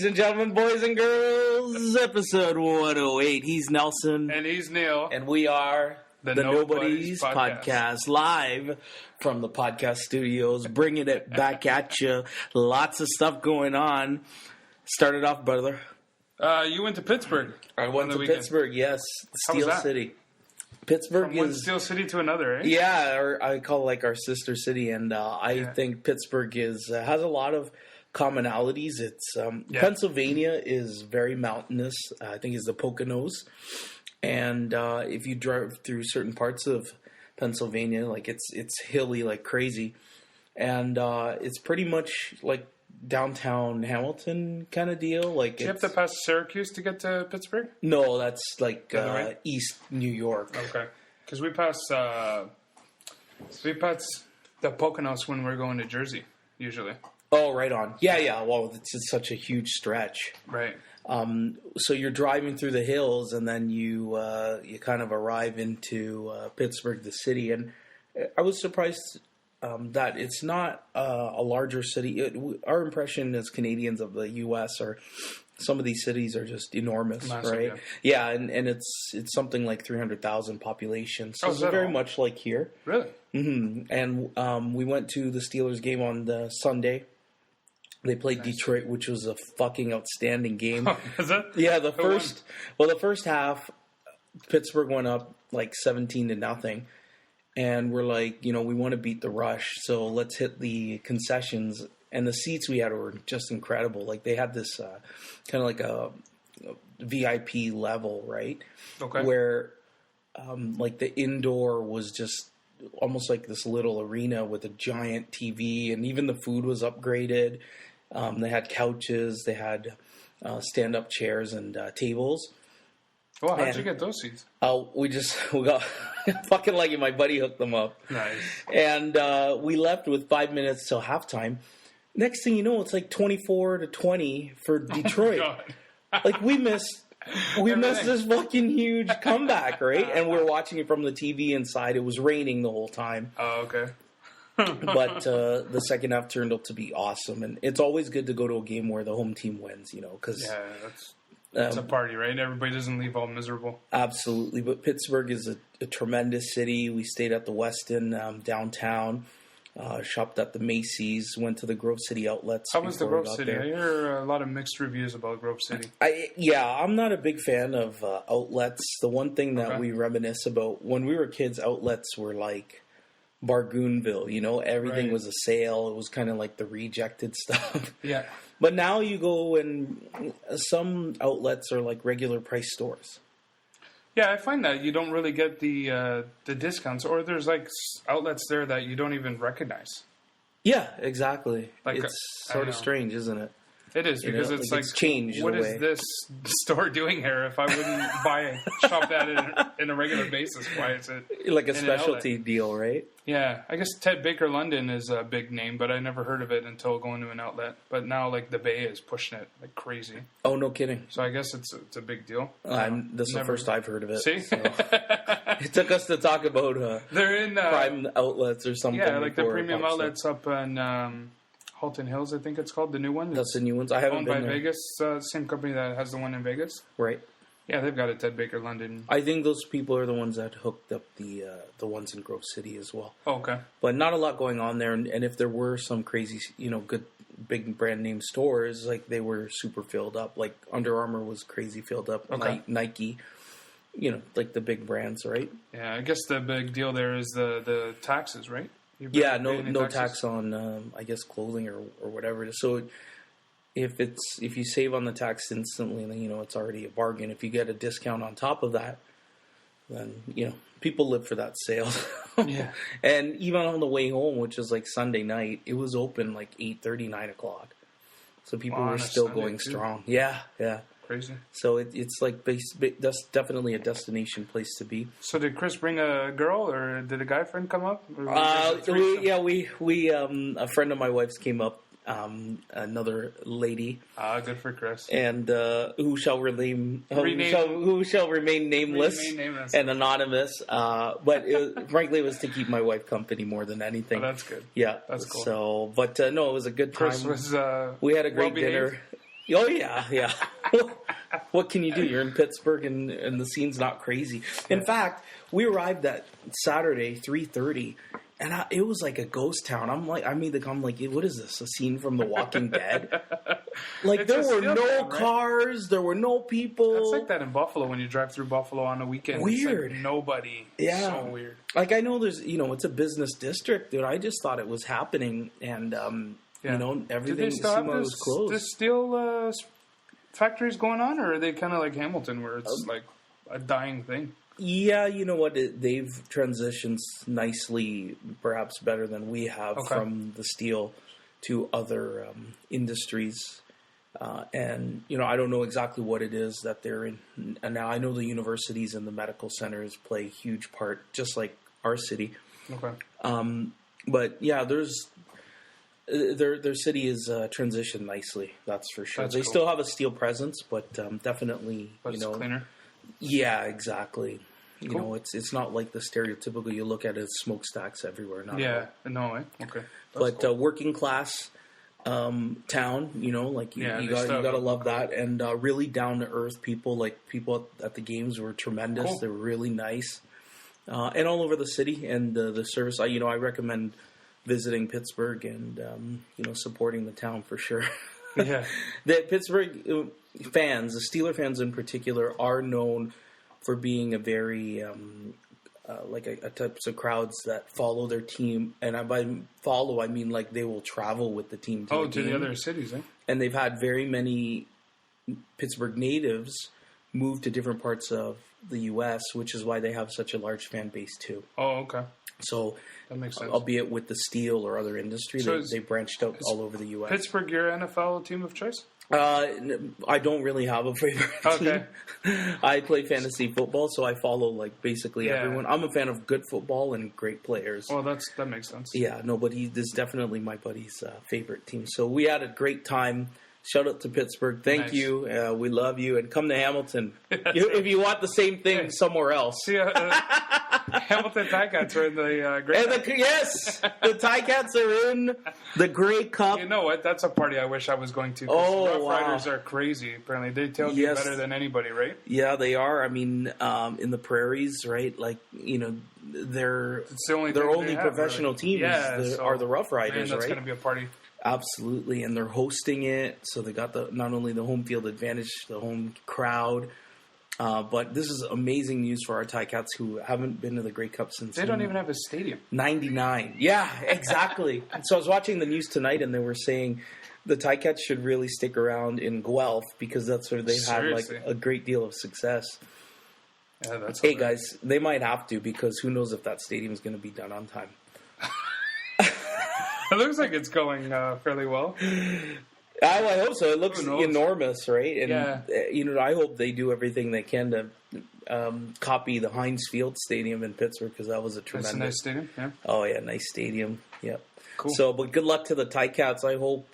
Ladies and gentlemen, boys and girls, episode 108. He's Nelson. And he's Neil. And we are the Nobody's Podcast, live from the podcast studios, bringing it back at you. Lots of stuff going on. Started off, brother. You went to Pittsburgh. I went to Pittsburgh, yes. Steel City. Pittsburgh From one Steel City to another, eh? Yeah, or I call it like our sister city, and I think Pittsburgh has a lot of commonalities. It's Pennsylvania is very mountainous. I think it's the Poconos, and if you drive through certain parts of Pennsylvania, like it's hilly like crazy, and it's pretty much like downtown Hamilton kind of deal. Like, do you have to pass Syracuse to get to Pittsburgh? No, that's like East New York. Okay, because we pass the Poconos when we're going to Jersey usually. Oh, right on. Yeah. Well, it's just such a huge stretch. Right. So you're driving through the hills, and then you kind of arrive into Pittsburgh, the city. And I was surprised that it's not a larger city. Our impression as Canadians of the U.S. are some of these cities are just enormous, massive, right? Yeah, and it's something like 300,000 population. So it's very much like here. Really? Mm-hmm. And we went to the Steelers game on the Sunday. They played Detroit, which was a fucking outstanding game. Is it? Yeah, the first half, Pittsburgh went up like 17-0, and we're like, we want to beat the rush, so let's hit the concessions. And the seats we had were just incredible. Like, they had this kind of like a VIP level, right? Okay. Where like the indoor was just almost like this little arena with a giant TV, and even the food was upgraded. They had couches, they had stand-up chairs and tables. Well, how'd you get those seats? We got fucking lucky. My buddy hooked them up. Nice. And we left with 5 minutes till halftime. Next thing you know, it's like 24-20 for Detroit. Oh my God. Like, we missed this fucking huge comeback, right? And we're watching it from the TV inside. It was raining the whole time. Oh, okay. But the second half turned out to be awesome. And it's always good to go to a game where the home team wins, because... Yeah, that's a party, right? Everybody doesn't leave all miserable. Absolutely. But Pittsburgh is a tremendous city. We stayed at the Westin downtown. Shopped at the Macy's, went to the Grove City outlets. How was the Grove City? I hear a lot of mixed reviews about Grove City. I'm not a big fan of outlets. The one thing that we reminisce about, when we were kids, outlets were like Bargoonville, everything was a sale. It was kind of like the rejected stuff. Yeah. But now you go and some outlets are like regular price stores. Yeah, I find that you don't really get the discounts, or there's like outlets there that you don't even recognize. Yeah, exactly. Like, it's sort of strange, isn't it? It is, because it's like, it's changed. What is this store doing here? If I wouldn't shop that in a regular basis, why is it like a specialty deal, right? Yeah, I guess Ted Baker London is a big name, but I never heard of it until going to an outlet. But now, like, the Bay is pushing it like crazy. Oh, no kidding! So I guess it's a big deal. This is the first I've heard of it. See, so. It took us to talk about they're in prime outlets or something. Yeah, like the premium outlets up in Halton Hills, I think it's called, the new one. That's the new ones. I haven't been owned by there. Vegas, same company that has the one in Vegas. Right. Yeah, they've got a Ted Baker London. I think those people are the ones that hooked up the ones in Grove City as well. Oh, okay. But not a lot going on there, and if there were some crazy, good big brand name stores, like, they were super filled up. Like Under Armour was crazy filled up. Okay. Nike, like the big brands, right? Yeah, I guess the big deal there is the taxes, right? Yeah, no tax on I guess clothing or whatever it is. So if you save on the tax instantly, then it's already a bargain. If you get a discount on top of that, then people live for that sale. Yeah. And even on the way home, which is like Sunday night, it was open like 8:30, 9 o'clock. So people were still Sunday going strong. Yeah. Crazy. So it's like that's definitely a destination place to be. So did Chris bring a girl, or did a guy friend come up? We a friend of my wife's came up. Another lady. Good for Chris. And who shall remain nameless and anonymous. But frankly, it was to keep my wife company more than anything. Oh, that's good. Yeah, that's cool. So, but no, it was a good time. Chris was. We had a great dinner. Oh, yeah. What can you do? You're in Pittsburgh, and the scene's not crazy. In fact, we arrived at Saturday, 3:30, and it was like a ghost town. I'm like, what is this? A scene from The Walking Dead? Like, there were no cars, there were no people. It's like that in Buffalo when you drive through Buffalo on a weekend. Weird. It's like nobody. Yeah. So weird. Like, I know there's, it's a business district, dude. I just thought it was happening, and, everything seemed like it was closed. There's still factories going on, or are they kind of like Hamilton where it's like a dying thing? Yeah, you know what? They've transitioned nicely, perhaps better than we have, from the steel to other industries. And, I don't know exactly what it is that they're in. And now I know the universities and the medical centers play a huge part, just like our city. Okay. But, yeah, their city is transitioned nicely, that's for sure. They still have a steel presence, but definitely, but it's cleaner. Yeah, exactly. Cool. It's not like the stereotypical you look at it as smokestacks everywhere. No, okay. But cool. Working class town, you gotta love that, and really down to earth people. Like people at the games were tremendous. Cool. They were really nice, and all over the city. And the service, I recommend visiting Pittsburgh and supporting the town for sure. Yeah, the Pittsburgh fans, the Steeler fans in particular, are known for being a very a types of crowds that follow their team, and by follow I mean like they will travel with the team to the other cities, eh? And they've had very many Pittsburgh natives move to different parts of the U.S., which is why they have such a large fan base too. Oh, okay. So that makes sense. Albeit with the steel or other industry, they branched out all over the U.S. Pittsburgh your NFL team of choice? I don't really have a favorite team. I play fantasy football, so I follow basically everyone. I'm a fan of good football and great players. Well, that makes sense. Yeah, this is definitely my buddy's favorite team. So we had a great time. Shout out to Pittsburgh. Thank you. We love you. And come to Hamilton if you want the same thing somewhere else. Hamilton Ticats are in the Grey Cup. Yes, the Ticats are in the Grey Cup. You know what? That's a party I wish I was going to. Rough Riders are crazy. Apparently, they tailgate better than anybody, right? Yeah, they are. I mean, in the prairies, right? Their only professional team are the Rough Riders, that's right? Going to be a party. Absolutely, and they're hosting it, so they got not only the home field advantage, the home crowd, but this is amazing news for our Ticats who haven't been to the Grey Cup since they don't even have a stadium. 99. Yeah, exactly. So I was watching the news tonight, and they were saying the Ticats should really stick around in Guelph because that's where they've had a great deal of success. Yeah, that's hey guys, they might have to because who knows if that stadium is going to be done on time. It looks like it's going fairly well. I hope so. It looks enormous, right? And I hope they do everything they can to copy the Heinz Field Stadium in Pittsburgh because that was a tremendous. That's a nice stadium. Yeah. Oh yeah, nice stadium. Yep. Cool. So, but good luck to the Ticats. I hope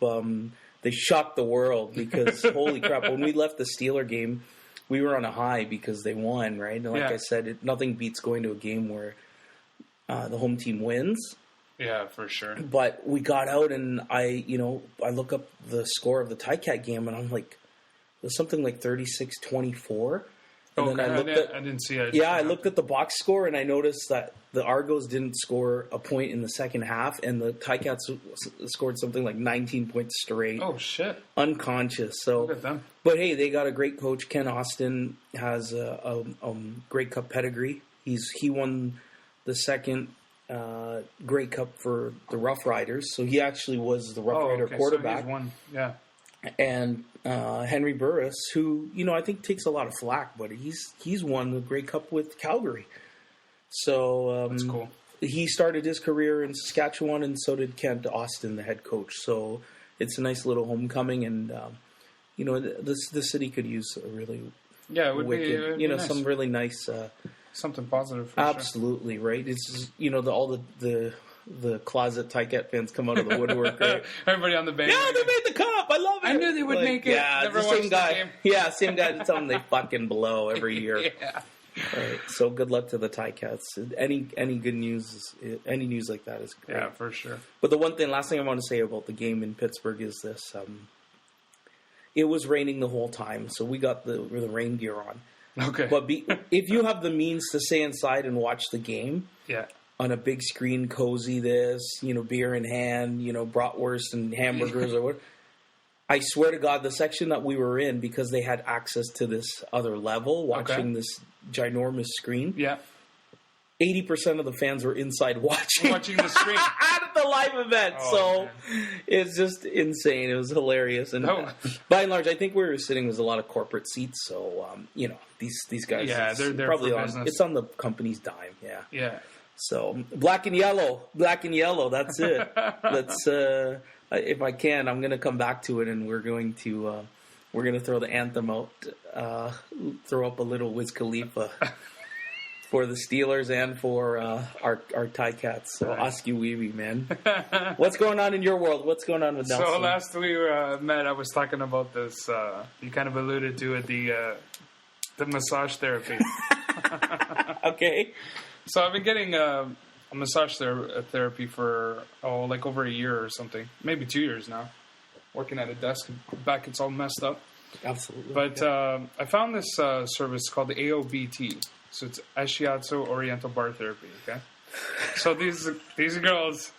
they shock the world because holy crap! When we left the Steeler game, we were on a high because they won, right? And like I said, nothing beats going to a game where the home team wins. Yeah, for sure. But we got out, and I look up the score of the Ticat game, and I'm like, it was something like 36-24. And then I didn't see it. Yeah, I looked at the box score, and I noticed that the Argos didn't score a point in the second half, and the Ticats scored something like 19 points straight. Oh, shit. Unconscious. So, look at them. But hey, they got a great coach. Ken Austin has a Grey Cup pedigree. He won the second Grey Cup for the Rough Riders, so he actually was the Rough Rider quarterback. So he's won. Yeah. And Henry Burris, who I think takes a lot of flack, but he's won the Grey Cup with Calgary. So that's cool. He started his career in Saskatchewan, and so did Kent Austin, the head coach. So it's a nice little homecoming, and the city could use a really it would be nice. Some really nice. Something positive for absolutely, sure. Right? It's all the closet Ticat fans come out of the woodwork, right? Everybody on the bench. Yeah, they made the cup. I love it. I knew they would make it. Yeah, never the same guy. The game. Yeah, same guy to tell them they fucking blow every year. Yeah. Right. So good luck to the Ticats. Any good news, any news like that is great. Yeah, for sure. But the last thing I want to say about the game in Pittsburgh is this: It was raining the whole time, so we got the rain gear on. Okay. But if you have the means to stay inside and watch the game, on a big screen, cozy, beer in hand, bratwurst and hamburgers or what. I swear to God, the section that we were in, because they had access to this other level, watching this ginormous screen. Yeah. 80% of the fans were inside watching the screen at the live event. It's just insane. It was hilarious. And by and large, I think where we were sitting was a lot of corporate seats. So, these guys, they're probably for business. It's on the company's dime. Yeah. Yeah. So black and yellow. That's it. Let's. If I can, I'm going to come back to it, and we're going to throw the anthem out, throw up a little Wiz Khalifa for the Steelers and for our Ticats. So Oskiwiwi, man. What's going on in your world? What's going on with Nelson? So last we met, I was talking about this. You kind of alluded to it, the massage therapy. Okay. So I've been getting a massage therapy for over a year or something, maybe 2 years now. Working at a desk, back it's all messed up. Absolutely. But I found this service called the AOBT. So it's Shiatsu Oriental Bar Therapy. Okay. So these girls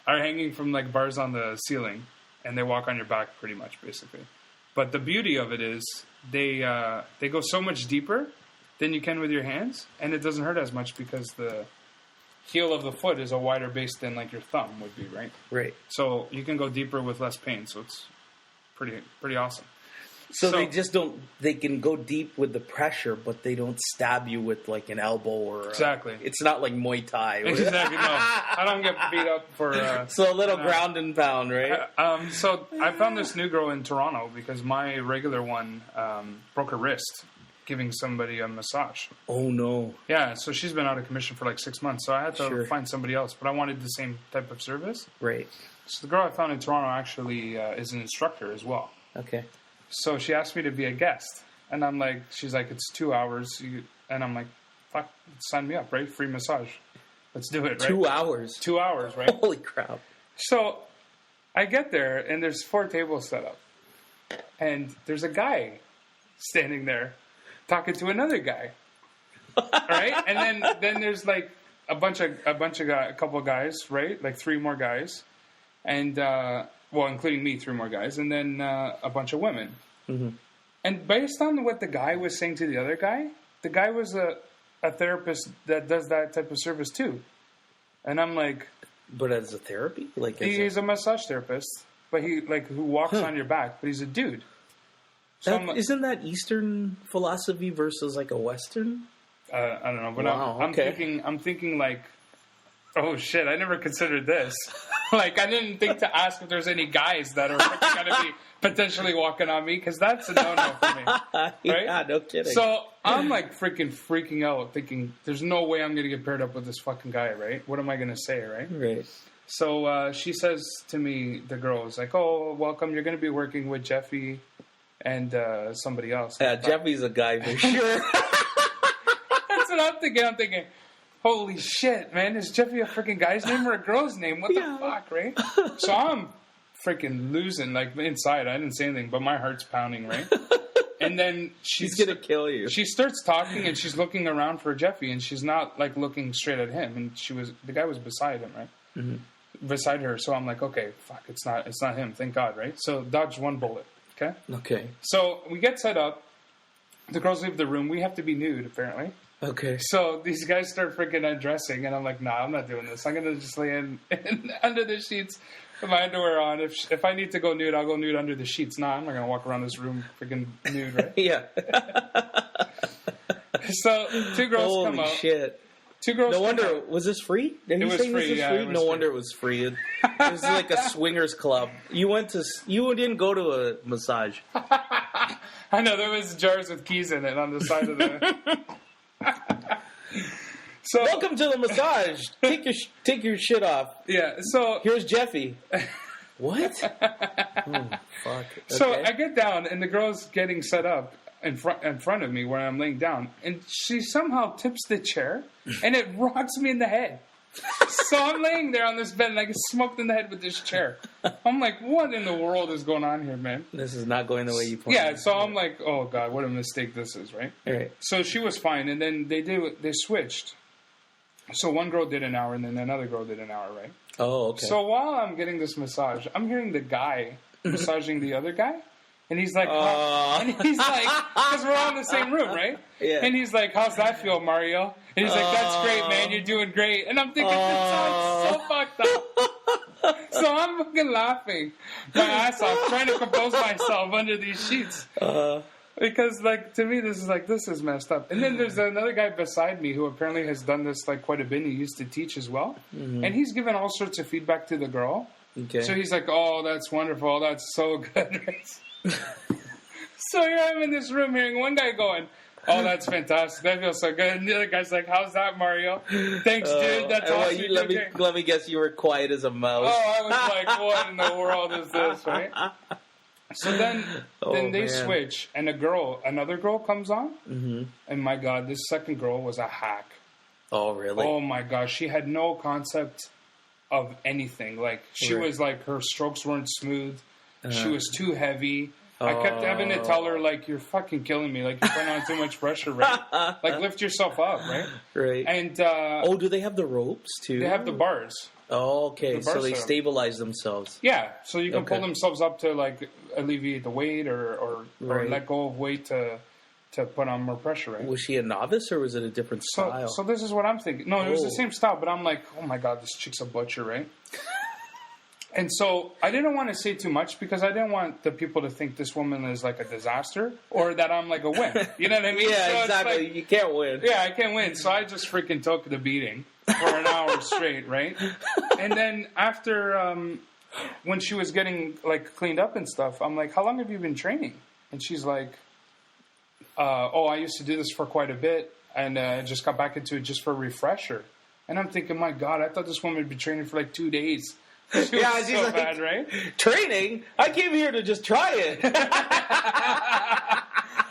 are hanging from like bars on the ceiling, and they walk on your back pretty much, basically. But the beauty of it is they go so much deeper than you can with your hands, and it doesn't hurt as much because the heel of the foot is a wider base than like your thumb would be, right? Right. So you can go deeper with less pain. So it's pretty awesome. So they just don't. They can go deep with the pressure, but they don't stab you with like an elbow or. Exactly. It's not like Muay Thai. Exactly. No, I don't get beat up for. So a little ground and pound, right? So I found this new girl in Toronto because my regular one broke her wrist giving somebody a massage. Oh no. Yeah. So she's been out of commission for like 6 months. So I had to find somebody else, but I wanted the same type of service. Right. So the girl I found in Toronto actually is an instructor as well. Okay. So she asked me to be a guest. And I'm like, she's like, it's 2 hours. And I'm like, fuck, sign me up, right? Free massage. Let's do it, right? 2 hours? 2 hours, right? Holy crap. So I get there, and there's 4 tables set up. And there's a guy standing there talking to another guy. Right? And then there's like a couple of guys, right? Like 3 more guys. And, including me, 3 more guys. And then a bunch of women. Mm-hmm. And based on what the guy was saying to the other guy, the guy was a therapist that does that type of service too. And I'm like... But as a therapy? He's a massage therapist, but who walks on your back, but he's a dude. So isn't that Eastern philosophy versus like a Western? I don't know, but okay. I'm thinking like, oh shit, I never considered this. Like, I didn't think to ask if there's any guys that are going to be potentially walking on me, because that's a no-no for me. Right? Yeah, no kidding. So I'm like freaking out, thinking, there's no way I'm going to get paired up with this fucking guy, right? What am I going to say, right? Right. So she says to me, the girl is like, oh, welcome, you're going to be working with Jeffy and somebody else. Yeah, Jeffy's a guy for sure. That's what I'm thinking. I'm thinking, holy shit, man, is Jeffy a freaking guy's name or a girl's name? What the fuck, right? So I'm freaking losing, like, inside. I didn't say anything, but my heart's pounding, right? And then she's going to kill you. She starts talking, and she's looking around for Jeffy, and she's not, like, looking straight at him. And the guy was beside him, right? Mm-hmm. Beside her. So I'm like, okay, fuck, it's not him. Thank God, right? So dodge 1 bullet, okay? Okay. So we get set up. The girls leave the room. We have to be nude, apparently. Okay. So these guys start freaking undressing, and I'm like, nah, I'm not doing this. I'm going to just lay in under the sheets with my underwear on. If I need to go nude, I'll go nude under the sheets. Nah, I'm not going to walk around this room freaking nude, right? Yeah. So 2 girls come out. Holy shit. 2 girls. No wonder. Was this free? It was free. Yeah, it was no free. wonder it was free. It was like a swingers club. You didn't go to a massage. I know, there was jars with keys in it on the side of the... So, welcome to the massage. Take your shit off. Yeah, so... Here's Jeffy. What? Oh, fuck. Okay. So I get down, and the girl's getting set up in front of me where I'm laying down, and she somehow tips the chair, and it rocks me in the head. So I'm laying there on this bed and I get smoked in the head with this chair. I'm like, what in the world is going on here, man? This is not going the way you planned. Yeah, so I'm like, oh, God, what a mistake this is, right? Right. So she was fine, and then they switched. So one girl did an hour, and then another girl did an hour, right? Oh, okay. So while I'm getting this massage, I'm hearing the guy massaging the other guy. And he's like, because we're all in the same room, right? Yeah. And he's like, how's that feel, Mario? And he's like, that's great, man. You're doing great. And I'm thinking, this sounds so fucked up. So I'm fucking laughing my ass off, trying to compose myself under these sheets. Because, like, to me, this is messed up. And then there's another guy beside me who apparently has done this, like, quite a bit. And he used to teach as well. Mm-hmm. And he's given all sorts of feedback to the girl. Okay. So he's like, oh, that's wonderful. That's so good. So here I'm in this room hearing one guy going, oh, that's fantastic. That feels so good. And the other guy's like, how's that, Mario? Thanks, dude. That's awesome. Let me guess, you were quiet as a mouse. Oh, I was like, what in the world is this, right? So then they switch, and another girl comes on. Mm-hmm. And my God, this second girl was a hack. Oh, really? Oh, my gosh. She had no concept of anything. Like, she was like, her strokes weren't smooth. She was too heavy. I kept having to tell her, like, you're fucking killing me. Like, you're putting on too much pressure, right? Like, lift yourself up, right? Right. And, do they have the ropes, too? They have the bars. Oh, okay. So they stabilize themselves. Yeah. So you can pull themselves up to, like, alleviate the weight or let go of weight to put on more pressure, right? Was she a novice, or was it a different style? So this is what I'm thinking. No, it was the same style, but I'm like, oh, my God, this chick's a butcher, right? And so I didn't want to say too much because I didn't want the people to think this woman is like a disaster or that I'm like a wimp. You know what I mean? Yeah, so exactly. Like, you can't win. Yeah, I can't win. So I just freaking took the beating for an hour straight, right? And then after, when she was getting like cleaned up and stuff, I'm like, how long have you been training? And she's like, I used to do this for quite a bit and just got back into it just for a refresher. And I'm thinking, my God, I thought this woman had been training for like 2 days. She's so like, bad, right? Training? I came here to just try it.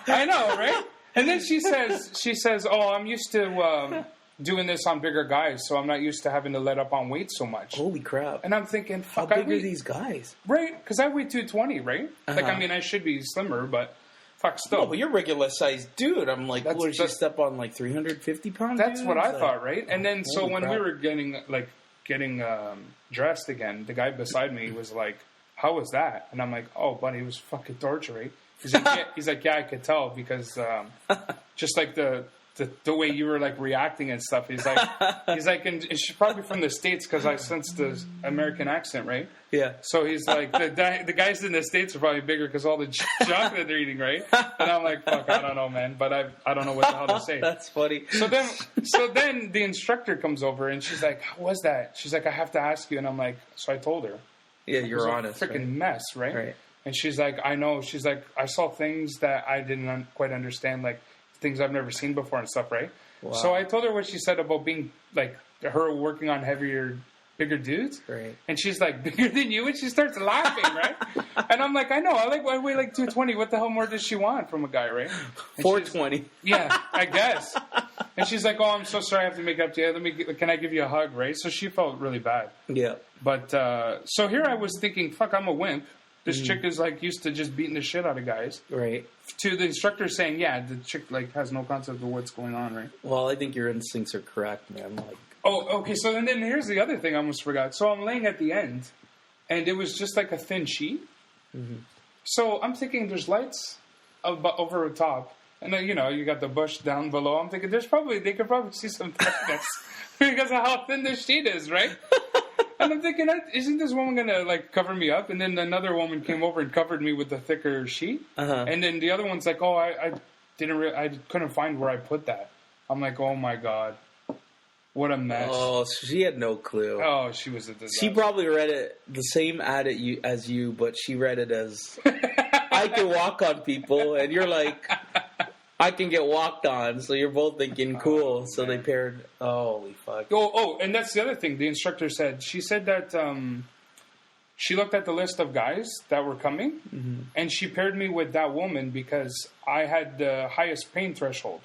I know, right? And then she says, oh, I'm used to doing this on bigger guys, so I'm not used to having to let up on weight so much. Holy crap. And I'm thinking, fuck, how big are these guys? Right? Because I weigh 220, right? Like, I mean, I should be slimmer, but fuck, still. No, but you're regular sized dude. I'm like, what did she step on, like 350 pounds? That's what I thought, right? And then, so when we were getting dressed again, the guy beside me was like, how was that? And I'm like, oh, buddy, it was fucking torture, right? He's like, yeah, I could tell because just like the way you were like reacting and stuff. He's like, and she's probably from the States because I sensed the American accent, right? Yeah. So he's like, the guys in the States are probably bigger because all the chocolate they're eating, right? And I'm like, fuck, I don't know, man, but I don't know what the hell to say. That's funny. So then the instructor comes over and she's like, how was that? She's like, I have to ask you. And I'm like, so I told her. Yeah, you're honest. Freaking mess, right? Right. And she's like, I know. She's like, I saw things that I didn't quite understand, like things I've never seen before and stuff, right? Wow. So I told her what she said about being like her working on bigger dudes. Right. And she's like, bigger than you? And she starts laughing, right? And I'm like, I know. I weigh like 220. What the hell more does she want from a guy, right? 420. Yeah, I guess. And she's like, oh, I'm so sorry I have to make up to you. Can I give you a hug, right? So she felt really bad. Yeah. But so here I was thinking, fuck, I'm a wimp. This chick is like used to just beating the shit out of guys. Right. To the instructor saying, yeah, the chick like has no concept of what's going on, right? Well, I think your instincts are correct, man. Like, oh, okay. So then here's the other thing I almost forgot. So I'm laying at the end, and it was just like a thin sheet. Mm-hmm. So I'm thinking there's lights over the top, and then, you got the bush down below. I'm thinking they could probably see some thickness because of how thin this sheet is, right? And I'm thinking, isn't this woman going to, like, cover me up? And then another woman came over and covered me with the thicker sheet. Uh-huh. And then the other one's like, oh, I couldn't find where I put that. I'm like, oh, my God. What a mess. Oh, she had no clue. Oh, she was a disaster. She probably read it the same ad as you, but she read it as, I can walk on people. And you're like, I can get walked on, so you're both thinking cool. So they paired. Holy fuck! Oh, and that's the other thing. The instructor said. She said that she looked at the list of guys that were coming, and she paired me with that woman because I had the highest pain threshold.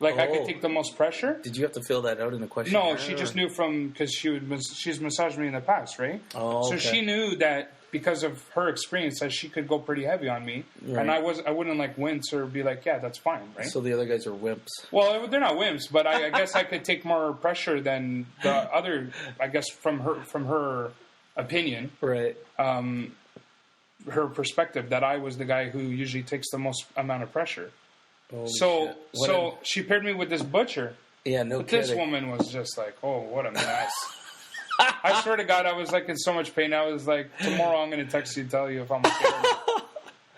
Like, I could take the most pressure. Did you have to fill that out in the questionnaire? No, she just knew because she's massaged me in the past, right? Oh, okay. So she knew that because of her experience that she could go pretty heavy on me, and I wouldn't like wince or be like, yeah, that's fine, right? So the other guys are wimps. Well, they're not wimps, but I guess I could take more pressure than the other. I guess from her opinion, right? Her perspective that I was the guy who usually takes the most amount of pressure. Holy so shit. She paired me with this butcher. Yeah, no kidding. This woman was just like, oh, what a mess. I swear to God, I was like in so much pain. I was like, tomorrow I'm going to text you and tell you if I'm okay.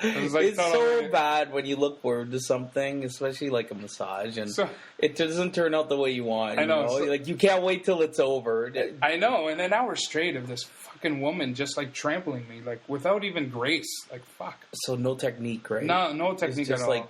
It was like, it's so bad when you look forward to something, especially like a massage, and it doesn't turn out the way you want. I know. So, like, you can't wait till it's over. I know. And then hours straight of this fucking woman just like trampling me, like without even grace. Like, fuck. So no technique, right? No technique at all. Like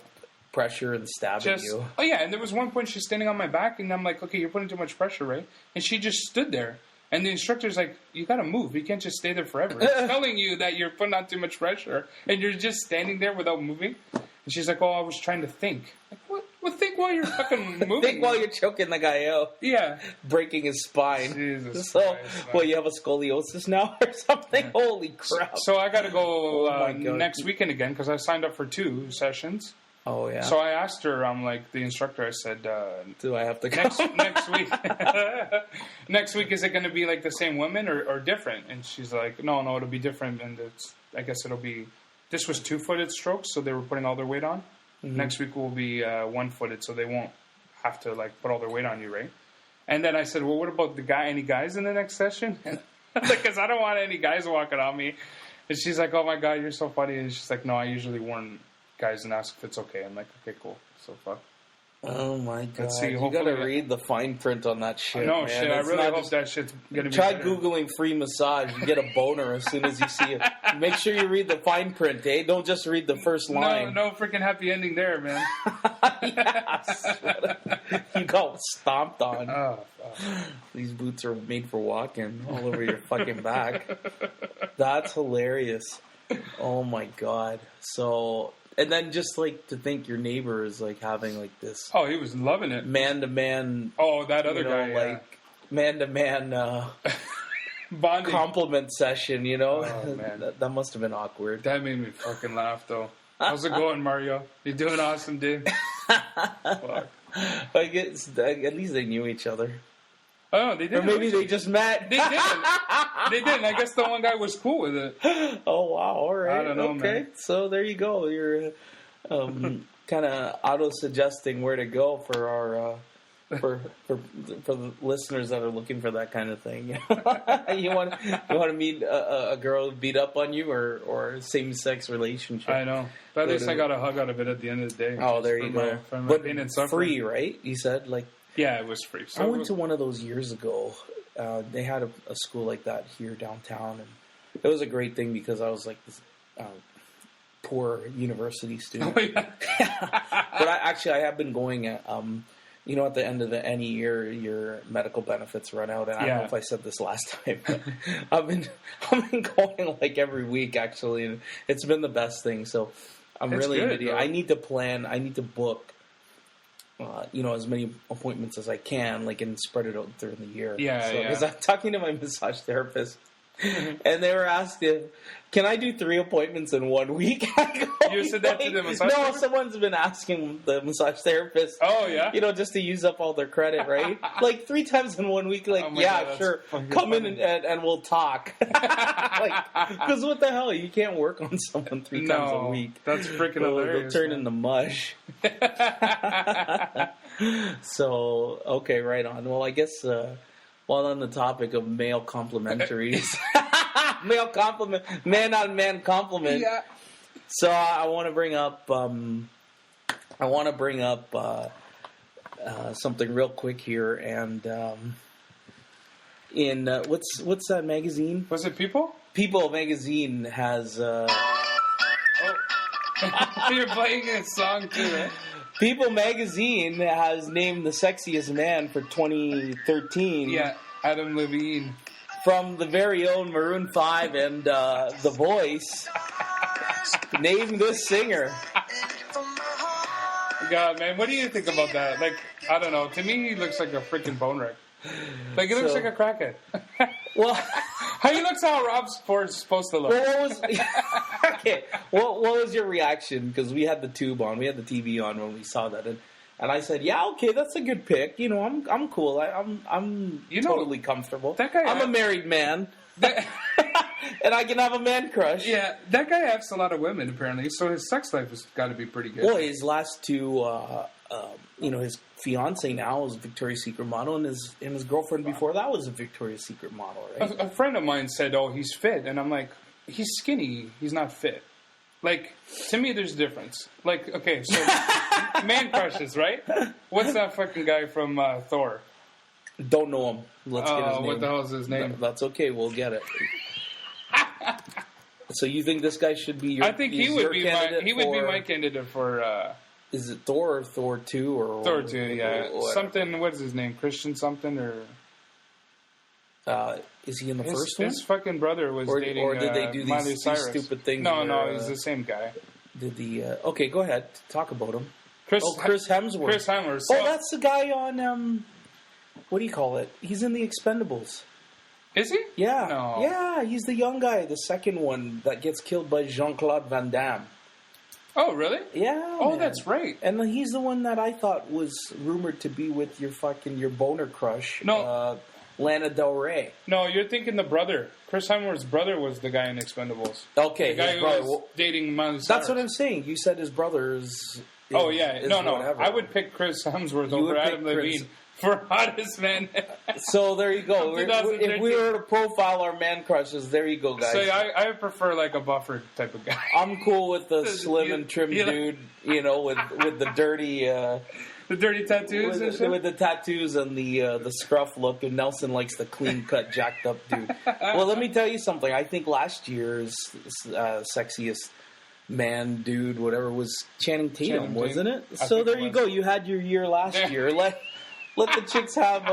pressure and stabbing you. Oh yeah, and there was one point she's standing on my back, and I'm like, okay, you're putting too much pressure, right? And she just stood there. And the instructor's like, you gotta move. You can't just stay there forever. It's telling you that you're putting on too much pressure. And you're just standing there without moving. And she's like, oh, I was trying to think. Like, what? Well, think while you're fucking moving. Think while you're choking the guy out. Yeah. Breaking his spine. Jesus so, Christ, well, you have a scoliosis now or something? Yeah. Holy crap. So I gotta go next weekend again because I signed up for 2 sessions. Oh, yeah. So I asked her, the instructor, I said, do I have to go? Next week. Next week, is it going to be like the same women or different? And she's like, no, it'll be different. And I guess it'll be, this was 2-footed strokes, so they were putting all their weight on. Mm-hmm. Next week will be 1-footed, so they won't have to like put all their weight on you, right? And then I said, well, what about any guys in the next session? Because I don't want any guys walking on me. And she's like, oh my God, you're so funny. And she's like, no, I usually warn guys and ask if it's okay. I'm like, okay, cool. So fuck. Oh my God! See, you gotta read the fine print on that shit. No shit. I really hope that shit's gonna be. Try googling free massage. You get a boner as soon as you see it. Make sure you read the fine print, eh? Don't just read the first line. No freaking happy ending there, man. Yes. You got stomped on. Oh, these boots are made for walking all over your fucking back. That's hilarious. Oh my God! So. And then just, like, to think your neighbor is, like, having, like, this... Oh, he was loving it. Man-to-man... Oh, that other guy, like, man-to-man bonding compliment session, you know? Oh, man. That must have been awkward. That made me fucking laugh, though. How's it going, Mario? You doing awesome, dude? Fuck. I guess, at least they knew each other. Oh, they did. Or maybe they just met. They didn't. They didn't. I guess the one guy was cool with it. Oh, wow. All right. I don't know, man. So there you go. You're kind of auto-suggesting where to go for our... For the listeners that are looking for that kind of thing. You want to meet a girl who beat up on you or same-sex relationship. I know. But at least I got a hug out of it at the end of the day. Oh, there you go. But pain and suffering. Free, right? You said? Like. Yeah, it was free. So I went to one of those years ago. They had a school like that here downtown. And it was a great thing because I was like this poor university student. Oh, yeah. But I have been going at... you know, at the end of any year, your medical benefits run out, and I don't know if I said this last time, but I've been going like every week actually, and it's been the best thing. So I'm really into it. I need to plan. I need to book, as many appointments as I can, like, and spread it out during the year. Because I'm talking to my massage therapist. And they were asked can I do 3 appointments in 1 week? You said that to the massage therapist? No, someone's been asking the massage therapist. Oh, yeah? Just to use up all their credit, right? Like 3 times in 1 week, like, God, sure, come in and we'll talk. Because what the hell? You can't work on someone 3 times a week. That's freaking hilarious. They'll turn into mush. So, okay, right on. Well, I guess... while on the topic of male complimentaries, man-on-man compliment. Yeah. So I want to bring up, something real quick here, and in what's that magazine? Was it People? People magazine has. You're playing a song too, right? People magazine has named the sexiest man for 2013. Yeah, Adam Levine. From the very own Maroon 5 and The Voice. Name this singer. God, man, what do you think about that? Like, I don't know. To me, he looks like a freaking bone wreck. Like, he looks like a crackhead. Well, he looks how Rob Ford's supposed to look. Well, what was your reaction? Because we had the tube on, we had the TV on when we saw that, and I said, "Yeah, okay, that's a good pick. You know, I'm cool. I'm totally comfortable. That guy, I'm a married man, and I can have a man crush." Yeah, that guy asks a lot of women apparently, so his sex life has got to be pretty good. Well, his last two, his fiance now is a Victoria's Secret model, and his girlfriend before that was a Victoria's Secret model, right? A friend of mine said, "Oh, he's fit," and I'm like, "He's skinny. He's not fit." Like, to me, there's a difference. Like, okay, so man crushes, right? What's that fucking guy from Thor? Don't know him. Let's get his name. What the hell is his name? That's okay. We'll get it. So you think this guy should be your? I think he would be my candidate for. Is it Thor or Thor 2 or Thor 2? Yeah, something. What is his name? Christian something or? Is he in the first one? His fucking brother was dating. Or did they do these stupid things? No, he's the same guy. Did okay, go ahead. Talk about him. Chris Hemsworth. Chris Hemsworth. Oh, that's the guy on what do you call it? He's in the Expendables. Is he? Yeah. No. Yeah, he's the young guy, the second one that gets killed by Jean-Claude Van Damme. Oh, really? Yeah. Oh, man. That's right. And he's the one that I thought was rumored to be with your boner crush. No. Lana Del Rey. No, you're thinking the brother. Chris Hemsworth's brother was the guy in Expendables. Okay. The guy who was dating Miley Cyrus. That's what I'm saying. You said his brother is oh, yeah. No. Whatever. I would pick Chris Hemsworth over Adam Levine for hottest man. So there you go. If we were to profile our man crushes, there you go, guys. So I prefer like a buffer type of guy. I'm cool with the slim and trim dude, with the dirty... the dirty tattoos and shit? With the tattoos and the scruff look, and Nelson likes the clean-cut, jacked-up dude. Well, let me tell you something. I think last year's sexiest man, dude, whatever, was Channing Tatum, wasn't it? So there you go. You had your year last year. Let the chicks have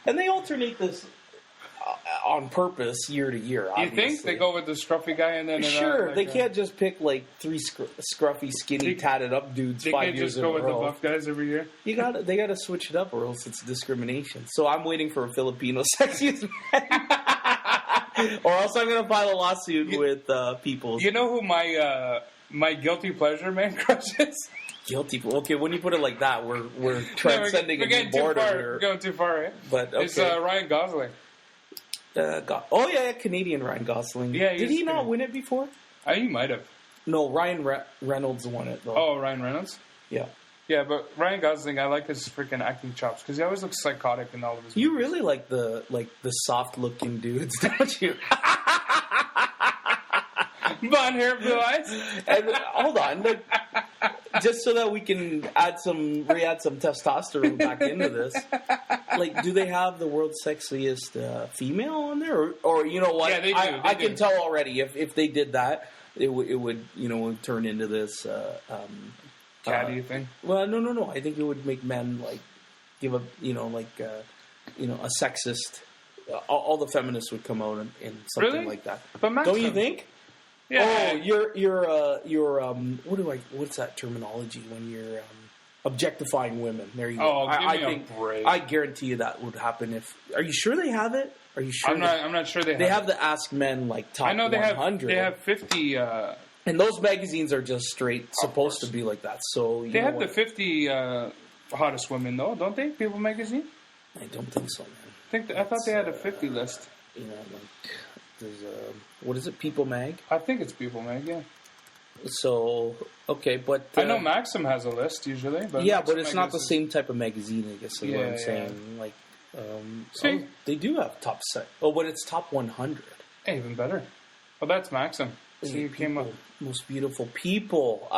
and they alternate this on purpose year to year, obviously. You think they go with the scruffy guy and then... Sure, they can't just pick like three scruffy, skinny, tatted up dudes 5 years in a row. They can't just go with the buff guys every year? They gotta switch it up or else it's discrimination. So I'm waiting for a Filipino sexiest man. Or else I'm gonna file a lawsuit with people. You know who my guilty pleasure man crush is? Guilty. Okay, when you put it like that, we're transcending a new border here. We're going too far, right? But okay. It's Ryan Gosling. Canadian Ryan Gosling. Yeah, did he not win it before? He might have. No, Ryan Reynolds won it though. Oh, Ryan Reynolds. Yeah. Yeah, but Ryan Gosling, I like his freaking acting chops because he always looks psychotic in all of his. You movies. Really like the soft looking dudes, don't you? Blonde hair, blue eyes. And hold on, just so that we can re-add some testosterone back into this. Like, do they have the world's sexiest female on there, or you know what? Yeah, they do. I can tell already if they did that, it would turn into this catty thing. Well, no. I think it would make men like give a a sexist. All the feminists would come out and something really? Like that. But don't you think? Yeah. Oh, you're what's that terminology when you're objectifying women? There you go. Oh, I guarantee you that would happen. Are you sure they have it? Are you sure? I'm not sure they have the Ask Men like top 100. I know they have 50. And those magazines are just supposed to be like that. So they have the 50 hottest women though, don't they? People magazine. I don't think so, man. I thought they had a 50 list. There's what is it? People Mag? I think it's People Mag, yeah. So, okay, but... I know Maxim has a list, usually. But yeah, but it's not the same type of magazine, I guess is what I'm saying. Like, they do have top set. Oh, but it's top 100. Hey, even better. Well, that's Maxim. So you came up... Most beautiful people.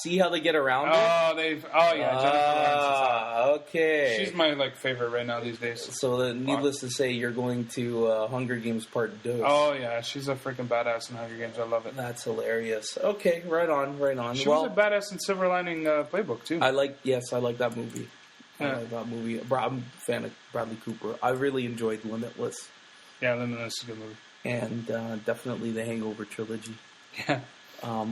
See how they get around it? Jennifer Lawrence. Okay. She's my favorite right now these days. So needless to say, you're going to Hunger Games Part 2. Oh yeah, she's a freaking badass in Hunger Games. I love it. That's hilarious. Okay, right on. She was a badass in Silver Lining Playbook too. I like that movie. Yeah. I like that movie. I'm a fan of Bradley Cooper. I really enjoyed Limitless. Yeah, Limitless is a good movie. And definitely the Hangover trilogy. Yeah. All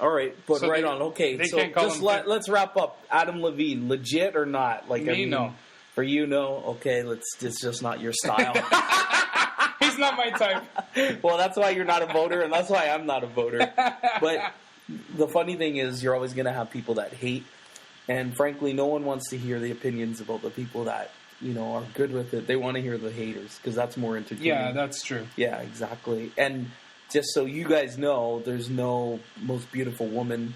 right, but So right on. Okay, so just let's wrap up. Adam Levine, legit or not? Like, no. For you, no. Okay, it's just not your style. He's not my type. Well, that's why you're not a voter, and that's why I'm not a voter. But the funny thing is, you're always going to have people that hate, and frankly, no one wants to hear the opinions about the people that are good with it. They want to hear the haters because that's more entertaining. Yeah, that's true. Yeah, exactly. And just so you guys know, there's no most beautiful woman.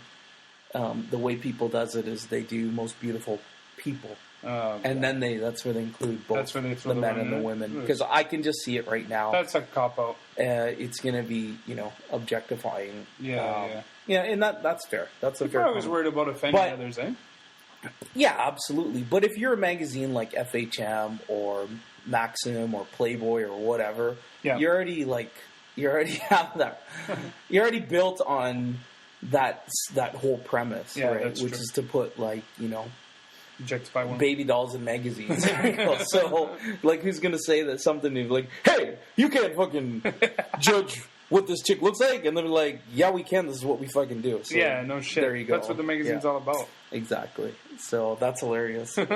The way people does it is they do most beautiful people. And then that's where they include both the men and the women. Because I can just see it right now. That's a cop-out. It's going to be, objectifying. Yeah. And that's fair. That's a fair comment. I was worried about offending others, eh? Yeah, absolutely. But if you're a magazine like FHM or Maxim or Playboy or whatever, you already have that. You're already built on that whole premise, right? Which is to put objectify women. Baby dolls in magazines. So, who's going to say that something new? Like, hey, you can't fucking judge what this chick looks like. And they're like, yeah, we can. This is what we fucking do. So, yeah, no shit. There you go. That's what the magazine's all about. Exactly. So that's hilarious. Did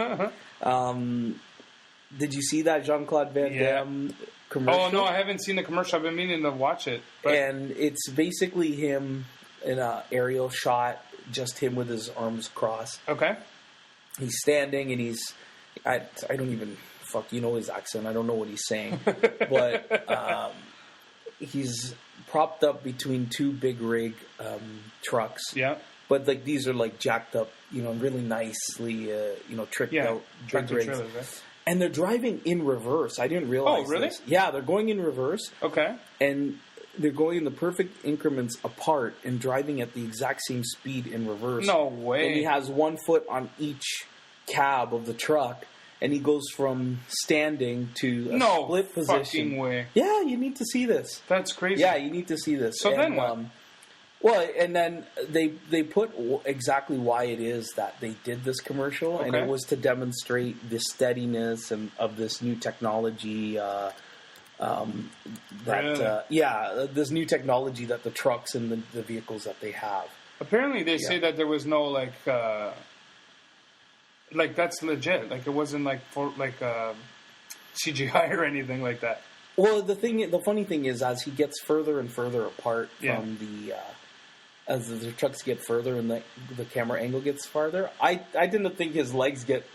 you see that Jean-Claude Van Damme commercial? Oh, no, I haven't seen the commercial. I've been meaning to watch it. But... And it's basically him in an aerial shot, just him with his arms crossed. Okay. He's standing and I don't even, his accent. I don't know what he's saying. But he's propped up between two big rig trucks. Yeah. But these are jacked up, really nicely, tricked out big rigs. Trailers, right? And they're driving in reverse. I didn't realize really? this. Yeah, they're going in reverse. Okay. And they're going in the perfect increments apart and driving at the exact same speed in reverse. No way. And he has 1 foot on each cab of the truck. And he goes from standing to a split position. No fucking way. Yeah, you need to see this. That's crazy. Yeah, you need to see this. So then what? Well, and then they put exactly why it is that they did this commercial, and it was to demonstrate the steadiness of this new technology. This new technology that the trucks and the vehicles that they have. Apparently, they say that there was no that's legit. It wasn't CGI or anything like that. Well, the funny thing is, as he gets further and further apart from as the trucks get further and the camera angle gets farther, I didn't think his legs get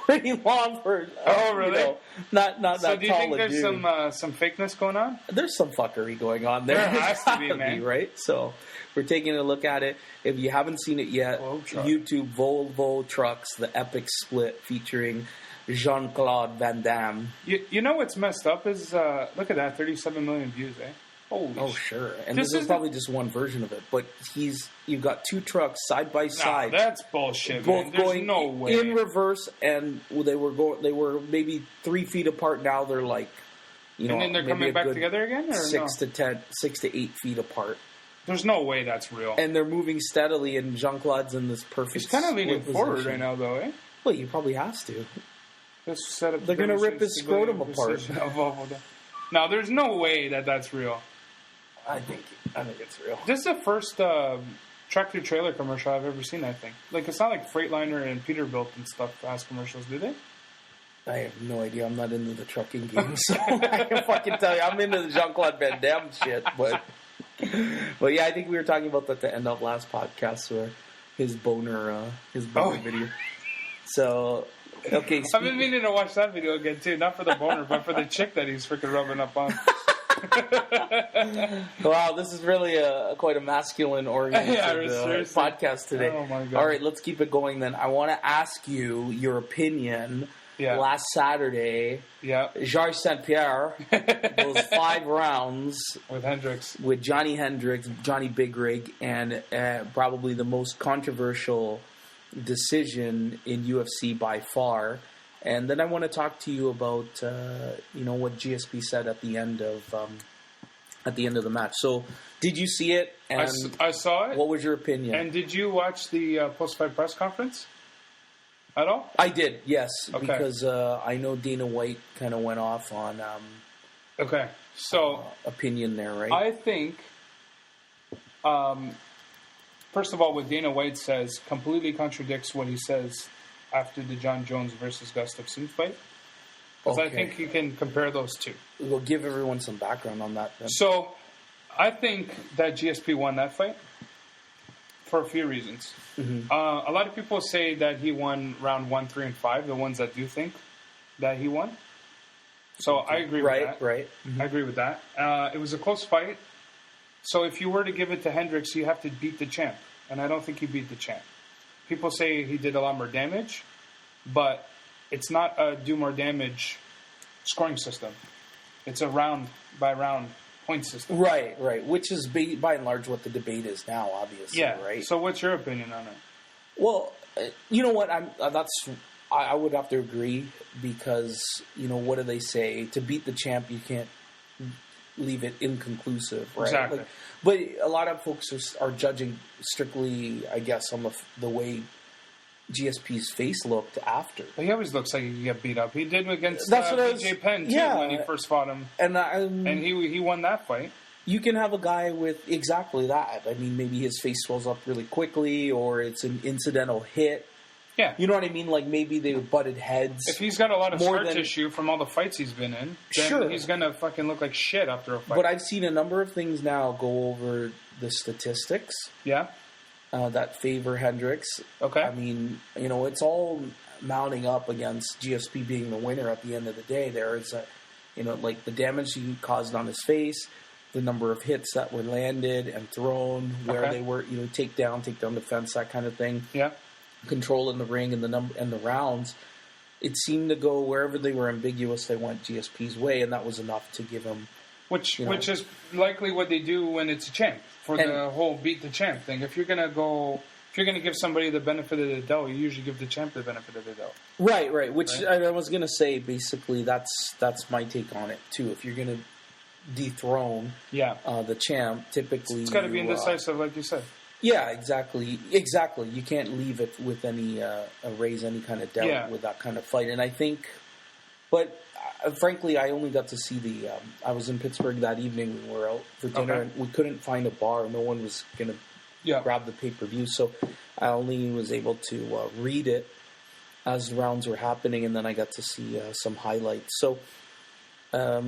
pretty long for. Oh, really? Not that tall. So do you think there's some fakeness going on? There's some fuckery going on there. There has to be, man. Right? So we're taking a look at it. If you haven't seen it yet, YouTube Volvo Trucks, the epic split featuring Jean-Claude Van Damme. You know what's messed up is, look at that, 37 million views, eh? Holy sure. And this is probably just one version of it. But you've got two trucks side by side. No, that's bullshit, both man. There's going no way. In reverse, and they were maybe 3 feet apart. Now they're and then they're coming back together again? Or 6 to 8 feet apart. There's no way that's real. And they're moving steadily, and Jean-Claude's in this perfect He's kind of leaning forward position right now, though, eh? Well, he probably has to. They're going to rip his scrotum apart. No, there's no way that's real. I think it's real. This is the first tractor-trailer commercial I've ever seen, I think. It's not like Freightliner and Peterbilt and stuff as commercials, do they? I have no idea. I'm not into the trucking game, so I can fucking tell you. I'm into the Jean-Claude Van Damme shit, but yeah, I think we were talking about that at the end of last podcast, where his boner video. So, okay. I've been meaning to watch that video again, too. Not for the boner, but for the chick that he's freaking rubbing up on. Wow, this is really quite a masculine-oriented podcast today. Oh, my God. All right, let's keep it going then. I want to ask you your opinion. Yeah. Last Saturday, Georges St. Pierre, those 5 rounds with Johnny Hendricks, Johnny Big Rig, and probably the most controversial decision in UFC by far. And then I want to talk to you about what GSP said at the end of the match. So, did you see it? And I saw it. What was your opinion? And did you watch the post-fight press conference at all? I did, yes, because I know Dana White kind of went off on opinion there, right? I think first of all, what Dana White says completely contradicts what he says after the John Jones versus Gustafsson fight. Because I think you can compare those two. We'll give everyone some background on that then. So, I think that GSP won that fight for a few reasons. Mm-hmm. A lot of people say that he won round 1, 3, and 5, the ones that do think that he won. So, I agree with that. Right. Mm-hmm. I agree with that. It was a close fight. So if you were to give it to Hendricks, you have to beat the champ. And I don't think he beat the champ. People say he did a lot more damage, but it's not a do more damage scoring system. It's a round-by-round point system. Right. Which is by and large what the debate is now, obviously, right? So what's your opinion on it? Well, you know what? I would have to agree because, what do they say? To beat the champ, you can't leave it inconclusive, right? Exactly. But a lot of folks are judging strictly, I guess, on the way GSP's face looked after. But he always looks like he got beat up. He did against BJ Penn, too, when he first fought him. And he won that fight. You can have a guy with exactly that. I mean, maybe his face swells up really quickly, or it's an incidental hit. Yeah. You know what I mean? Like, maybe they butted heads. If he's got a lot of scar tissue from all the fights he's been in, then he's going to fucking look like shit after a fight. But I've seen a number of things now go over the statistics. Yeah. That favor Hendricks. Okay. I mean, it's all mounting up against GSP being the winner at the end of the day. There is like the damage he caused on his face, the number of hits that were landed and thrown, where they were, take down defense, that kind of thing. Yeah. Control in the ring and the rounds, it seemed to go wherever they were ambiguous. They went GSP's way, and that was enough to give him. Which is likely what they do when it's a champ for the whole beat the champ thing. If you're gonna give somebody the benefit of the doubt, you usually give the champ the benefit of the doubt. Right. Which I was gonna say, basically, that's my take on it too. If you're gonna dethrone, the champ, typically it's got to be indecisive, like you said. Yeah, exactly. You can't leave it with any raise any kind of doubt with that kind of fight. And I think, but frankly, I only got to see I was in Pittsburgh that evening. We were out for dinner, and we couldn't find a bar. No one was going to grab the pay-per-view, so I only was able to read it as the rounds were happening, and then I got to see some highlights. So, there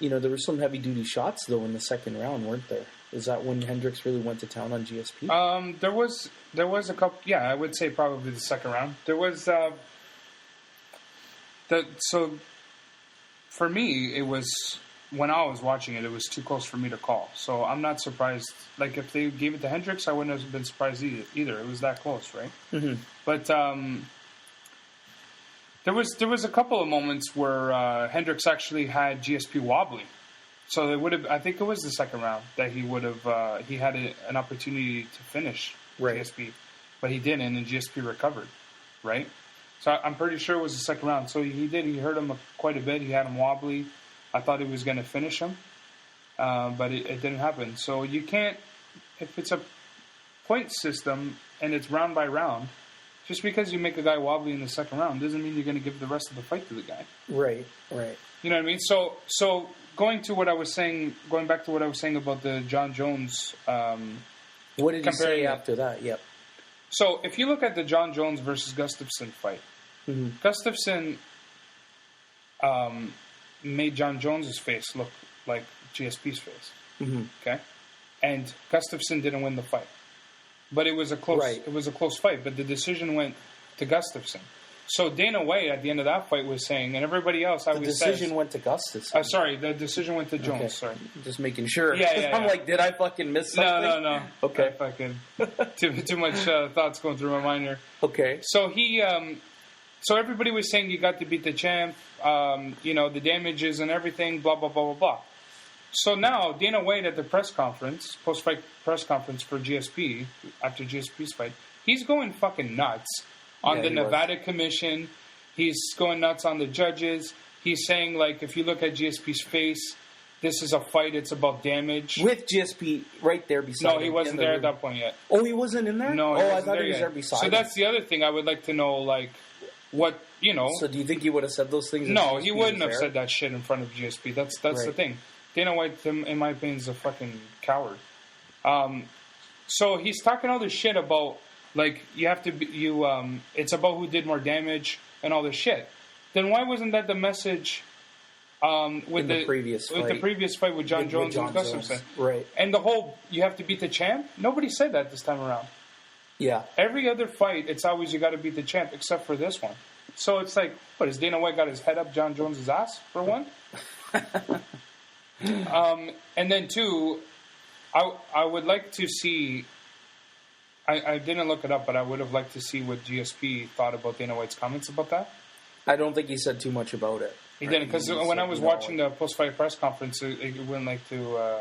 were some heavy-duty shots, though, in the second round, weren't there? Is that when Hendricks really went to town on GSP? There was a couple. Yeah, I would say probably the second round. There was so for me, it was when I was watching it, it was too close for me to call. So I'm not surprised. Like if they gave it to Hendricks, I wouldn't have been surprised either. It was that close, right? Mm-hmm. But there was a couple of moments where Hendricks actually had GSP wobbly. So they would have. I think it was the second round that he would have. He had an opportunity to finish GSP, but he didn't, and GSP recovered. Right. So I'm pretty sure it was the second round. So he did. He hurt him quite a bit. He had him wobbly. I thought he was going to finish him, but it didn't happen. So you can't. If it's a point system and it's round by round, just because you make a guy wobbly in the second round doesn't mean you're going to give the rest of the fight to the guy. Right. You know what I mean? So. Going back to what I was saying about the John Jones. What did you say after that? Yep. So if you look at the John Jones versus Gustafsson fight, Gustafsson made John Jones's face look like GSP's face. Mm-hmm. Okay, and Gustafsson didn't win the fight, but it was a close. Right. It was a close fight, but the decision went to Gustafsson. So Dana White at the end of that fight was saying, and everybody else, the decision went to Gustafsson. Sorry, the decision went to Jones. Okay. Sorry, just making sure. Yeah. I'm like, did I fucking miss something? No. Okay, too much thoughts going through my mind here. Okay, so so everybody was saying you got to beat the champ, the damages and everything, blah blah blah blah blah. So now Dana White at the post-fight press conference for GSP after GSP's fight, he's going fucking nuts. On the Nevada Commission, he's going nuts on the judges. He's saying, like, if you look at GSP's face, this is a fight, it's about damage. With GSP right there beside him. No, he wasn't there at that point yet. Oh, he wasn't in there? No, I thought he was there beside him. So that's the other thing I would like to know, like, what, So do you think he would have said those things? No, he wouldn't have said that shit in front of GSP. That's the thing. Dana White, in my opinion, is a fucking coward. So he's talking all this shit about, like, you have to be, it's about who did more damage and all this shit. Then why wasn't that the message with the previous fight with John Jones and Gustafsson? Right. And the whole, you have to beat the champ? Nobody said that this time around. Yeah. Every other fight, it's always you got to beat the champ, except for this one. So it's like, what, has Dana White got his head up John Jones' ass, for one? And then two, I would like to see, I didn't look it up, but I would have liked to see what GSP thought about Dana White's comments about that. I don't think he said too much about it. He didn't, because when I was watching the post-fight press conference, it went like to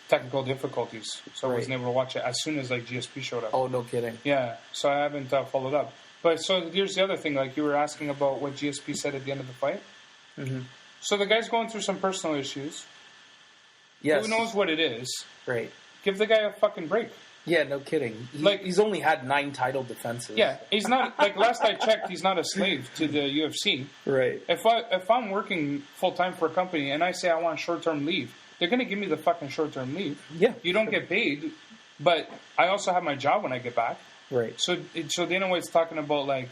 technical difficulties, so I wasn't able to watch it as soon as like GSP showed up. Oh, no kidding. Yeah, so I haven't followed up. But so here's the other thing, like you were asking about what GSP said at the end of the fight. Mm-hmm. So the guy's going through some personal issues. Yes. Who knows what it is? Right. Give the guy a fucking break. Yeah, no kidding. He's only had 9 title defenses. Yeah, he's not, like last I checked, he's not a slave to the UFC. Right. If I'm working full-time for a company and I say I want short-term leave, they're going to give me the fucking short-term leave. Yeah. You don't get paid, but I also have my job when I get back. Right. So Dana White's talking about, like,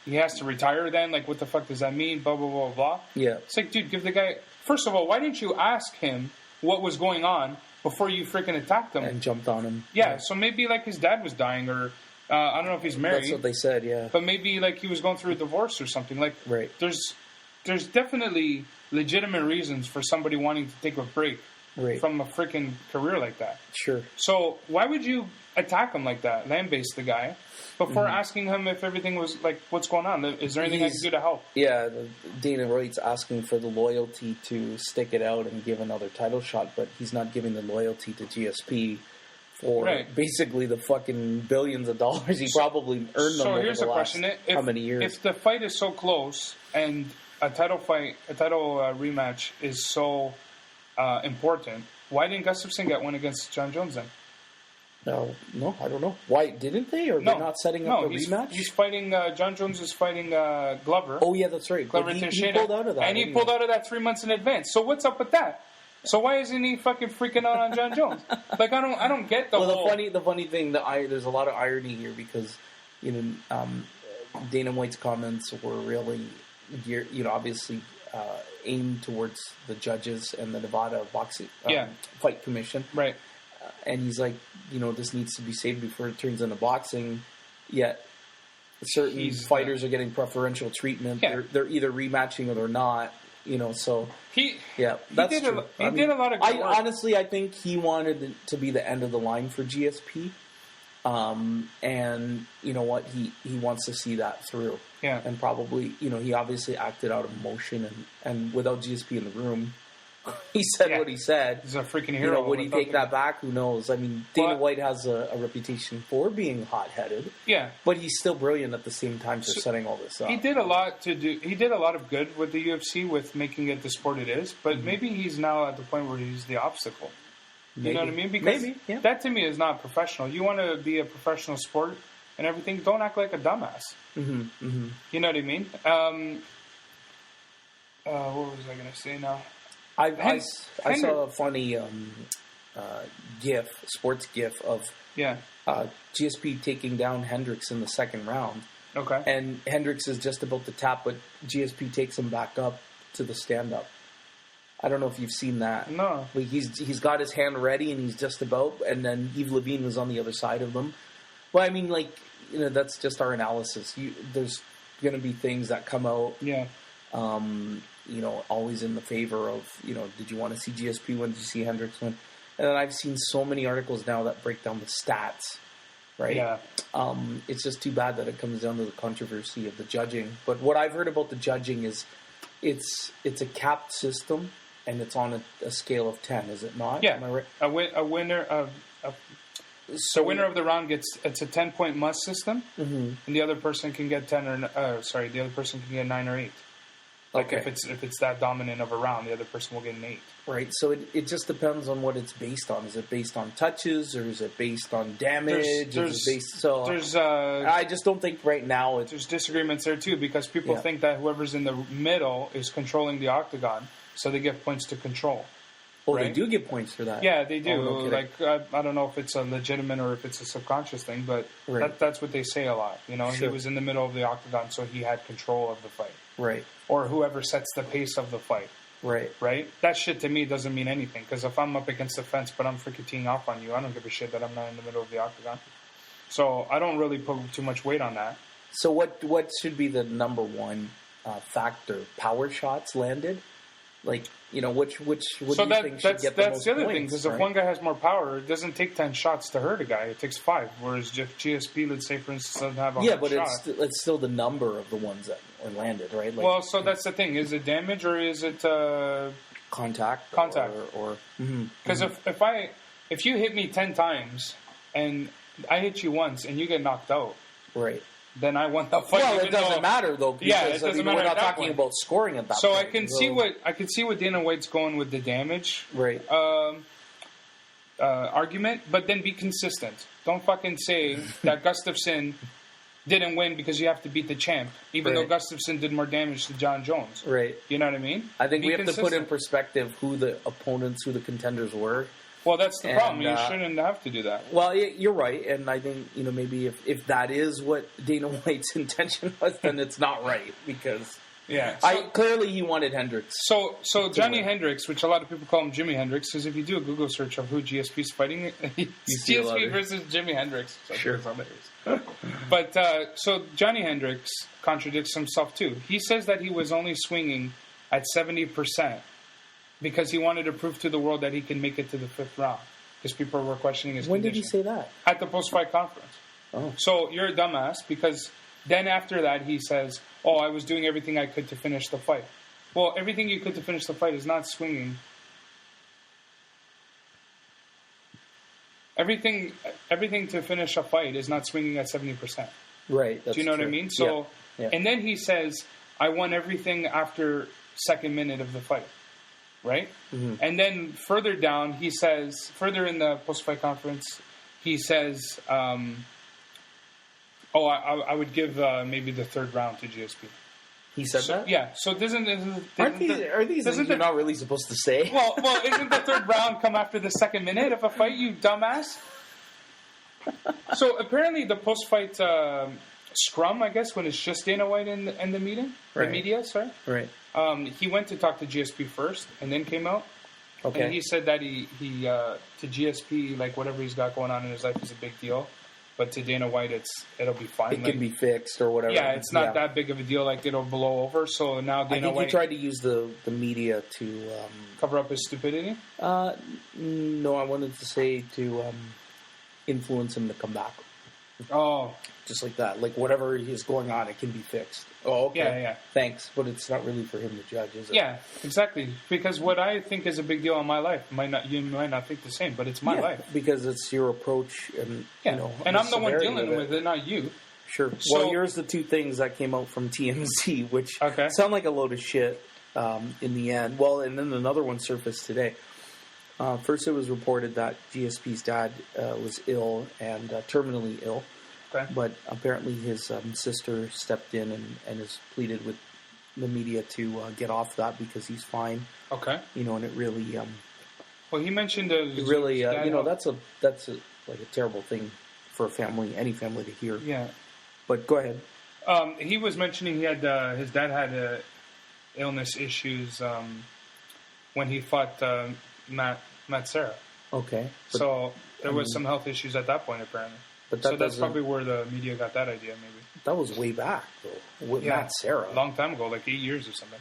he has to retire then? Like, what the fuck does that mean? Blah, blah, blah, blah. Yeah. It's like, dude, give the guy... First of all, why didn't you ask him what was going on before you freaking attacked him? And jumped on him. Yeah, so maybe, like, his dad was dying, or... I don't know if he's married. That's what they said, yeah. But maybe, like, he was going through a divorce or something. Like, right. There's definitely legitimate reasons for somebody wanting to take a break from a freaking career like that. Sure. So why would you attack him like that, land-base the guy, before asking him if everything was, like, what's going on? Is there anything I can do to help? Yeah, Dana White's asking for the loyalty to stick it out and give another title shot, but he's not giving the loyalty to GSP for basically the fucking billions of dollars he probably earned them over here's the the last question. How many years? If the fight is so close and a title rematch is so important, why didn't Gustafsson get one against John Jones then? No, I don't know. Why didn't they? Or they're not setting up a rematch? He's fighting. John Jones is fighting Glover. Oh yeah, that's right. Glover he pulled out of that, and he pulled out of that 3 months in advance. So what's up with that? So why isn't he fucking freaking out on John Jones? Like I don't get the whole. The funny thing there's a lot of irony here because Dana White's comments were really obviously aimed towards the judges and the Nevada boxing fight commission, right? And he's like, this needs to be saved before it turns into boxing. Yet certain fighters are getting preferential treatment. Yeah. They're either rematching or they're not. So that's true. He did a lot of good work. Honestly, I think he wanted it to be the end of the line for GSP. And you know what? He wants to see that through. Yeah. And probably, he obviously acted out of emotion and without GSP in the room, he said what he said. He's a freaking hero. Would he take that back? Who knows? I mean, Dana White has a reputation for being hot-headed. Yeah. But he's still brilliant at the same time for setting all this up. He did a lot of good with the UFC with making it the sport it is, but maybe he's now at the point where he's the obstacle. You know what I mean? Because that to me is not professional. You want to be a professional sport and everything, don't act like a dumbass. Mm-hmm. Mm-hmm. You know what I mean? What was I going to say now? I saw a funny sports GIF of GSP taking down Hendricks in the second round. Okay. And Hendricks is just about to tap, but GSP takes him back up to the stand-up. I don't know if you've seen that. No. Like he's got his hand ready and he's just about, and then Yves Levine was on the other side of them. Well, I mean, that's just our analysis. There's going to be things that come out. Yeah. Always in the favor of, did you want to see GSP win? Did you see Hendricks win? And then I've seen so many articles now that break down the stats, right? Yeah. It's just too bad that it comes down to the controversy of the judging. But what I've heard about the judging is it's a capped system and it's on a scale of 10, is it not? Yeah. Am I right? A winner of... So winner of the round it's a 10-point must system, and the other person can get 10 the other person can get 9 or 8. Like if it's that dominant of a round, the other person will get an 8. Right. So it just depends on what it's based on. Is it based on touches or is it based on damage? I just don't think right now there's disagreements there too because people think that whoever's in the middle is controlling the octagon, so they get points to control. Oh, right? they do get points for that. Yeah, they do. Oh, no like I don't know if it's a legitimate or if it's a subconscious thing, but right. that's what they say a lot. You know, Sure. he was in the middle of the octagon, so he had control of the fight. Right. Or whoever sets the pace of the fight. Right. Right? That shit to me doesn't mean anything, because if I'm up against the fence but I'm freaking teeing off on you, I don't give a shit that I'm not in the middle of the octagon. So I don't really put too much weight on that. So what should be the number one factor? Power shots landed? Like, you know, which do you think should get the most points? That's the other thing, because right? if one guy has more power, it doesn't take 10 shots to hurt a guy. It takes 5. Whereas if GSP, let's say, for instance, doesn't have a but shot. it's still the number of the ones that are landed, right? Like, well, so that's the thing. Is it damage or is it contact? Contact. Because if you hit me 10 times and I hit you once and you get knocked out, right? Then I won the fight. Well, it doesn't matter though. Because, it doesn't matter. We're not talking about scoring at that point. So I can see what Dana White's going with the damage, right? Argument, but then be consistent. Don't fucking say that Gustafsson didn't win because you have to beat the champ, even though Gustafsson did more damage to John Jones. Right. You know what I mean? I think we have to put in perspective who the opponents, who the contenders were. Well, that's the problem. You shouldn't have to do that. Well, you're right, and I think maybe if that is what Dana White's intention was, then it's not right because clearly he wanted Hendricks. So Johnny Hendricks, which a lot of people call him Jimi Hendrix, because if you do a Google search of who GSP's fighting, GSP versus Jimi Hendrix. Sure. But so Johnny Hendricks contradicts himself too. He says that he was only swinging at 70%. Because he wanted to prove to the world that he can make it to the 5th round. Because people were questioning his condition. When did he say that? At the post-fight conference. Oh. So you're a dumbass, because then after that he says, I was doing everything I could to finish the fight. Well, everything you could to finish the fight is not swinging. Everything to finish a fight is not swinging at 70%. Right. Do you know what I mean? So, and then he says, I won everything after second minute of the fight. Right? Mm-hmm. And then further down, he says, further in the post-fight conference, he says, I would give maybe the 3rd round to GSP. He said that? Yeah. So are these things you're not really supposed to say? Well, isn't the 3rd round come after the 2nd minute of a fight, you dumbass? So apparently the post-fight scrum, I guess, when it's just Dana White in the meeting, the media, sorry. Right. He went to talk to GSP first and then came out. Okay. And he said that he to GSP, like, whatever he's got going on in his life is a big deal. But to Dana White, it'll be fine. It can be fixed or whatever. Yeah, it's not that big of a deal. Like, it'll blow over. So now Dana White... he tried to use the media to... cover up his stupidity? No, I wanted to say to influence him to come back. Oh. Just like that. Like, whatever is going on, it can be fixed. Oh, okay. Yeah. Thanks. But it's not really for him to judge, is it? Yeah, exactly. Because what I think is a big deal in my life, you might not think the same, but it's my life. Because it's your approach and, and I'm the one dealing with it, not you. Sure. So, well, here's the 2 things that came out from TMZ, which sound like a load of shit in the end. Well, and then another one surfaced today. First, it was reported that GSP's dad was ill and terminally ill. Okay. But apparently his sister stepped in and has pleaded with the media to get off that because he's fine. Okay. And it really... well, he mentioned... it really, that's like a terrible thing for a family, any family to hear. Yeah. But go ahead. He was mentioning he had his dad had illness issues when he fought Matt Serra. Okay. So there was some health issues at that point, apparently. But that's probably where the media got that idea, maybe. That was way back, though, with Matt Serra. A long time ago, like 8 years or something.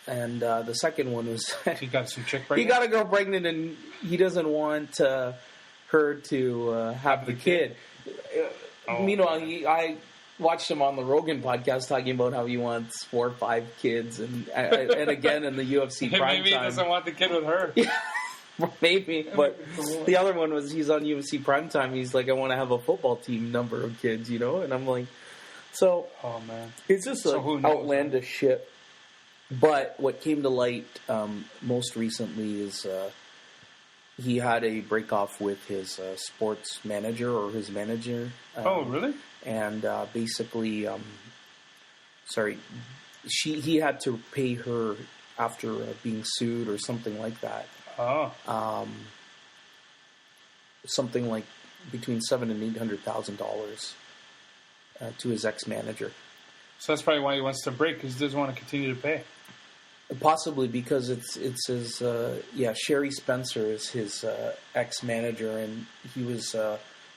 And the second one was... he got some chick pregnant? He got a girl pregnant, and he doesn't want her to have the kid. Meanwhile, I watched him on the Rogan podcast talking about how he wants 4 or 5 kids, and again in the UFC primetime. Maybe he doesn't want the kid with her. Yeah. Maybe, but the other one was he's on UFC primetime. He's like, I want to have a football team number of kids, and I'm like, so. Oh man, it's just outlandish shit. But what came to light most recently is he had a break off with his sports manager or his manager. Oh, really? And basically, he had to pay her after being sued or something like that. Oh. Something like between $700,000 and $800,000 to his ex-manager. So that's probably why he wants to break, because he doesn't want to continue to pay. Possibly because it's his Sherry Spencer is his ex-manager, and he was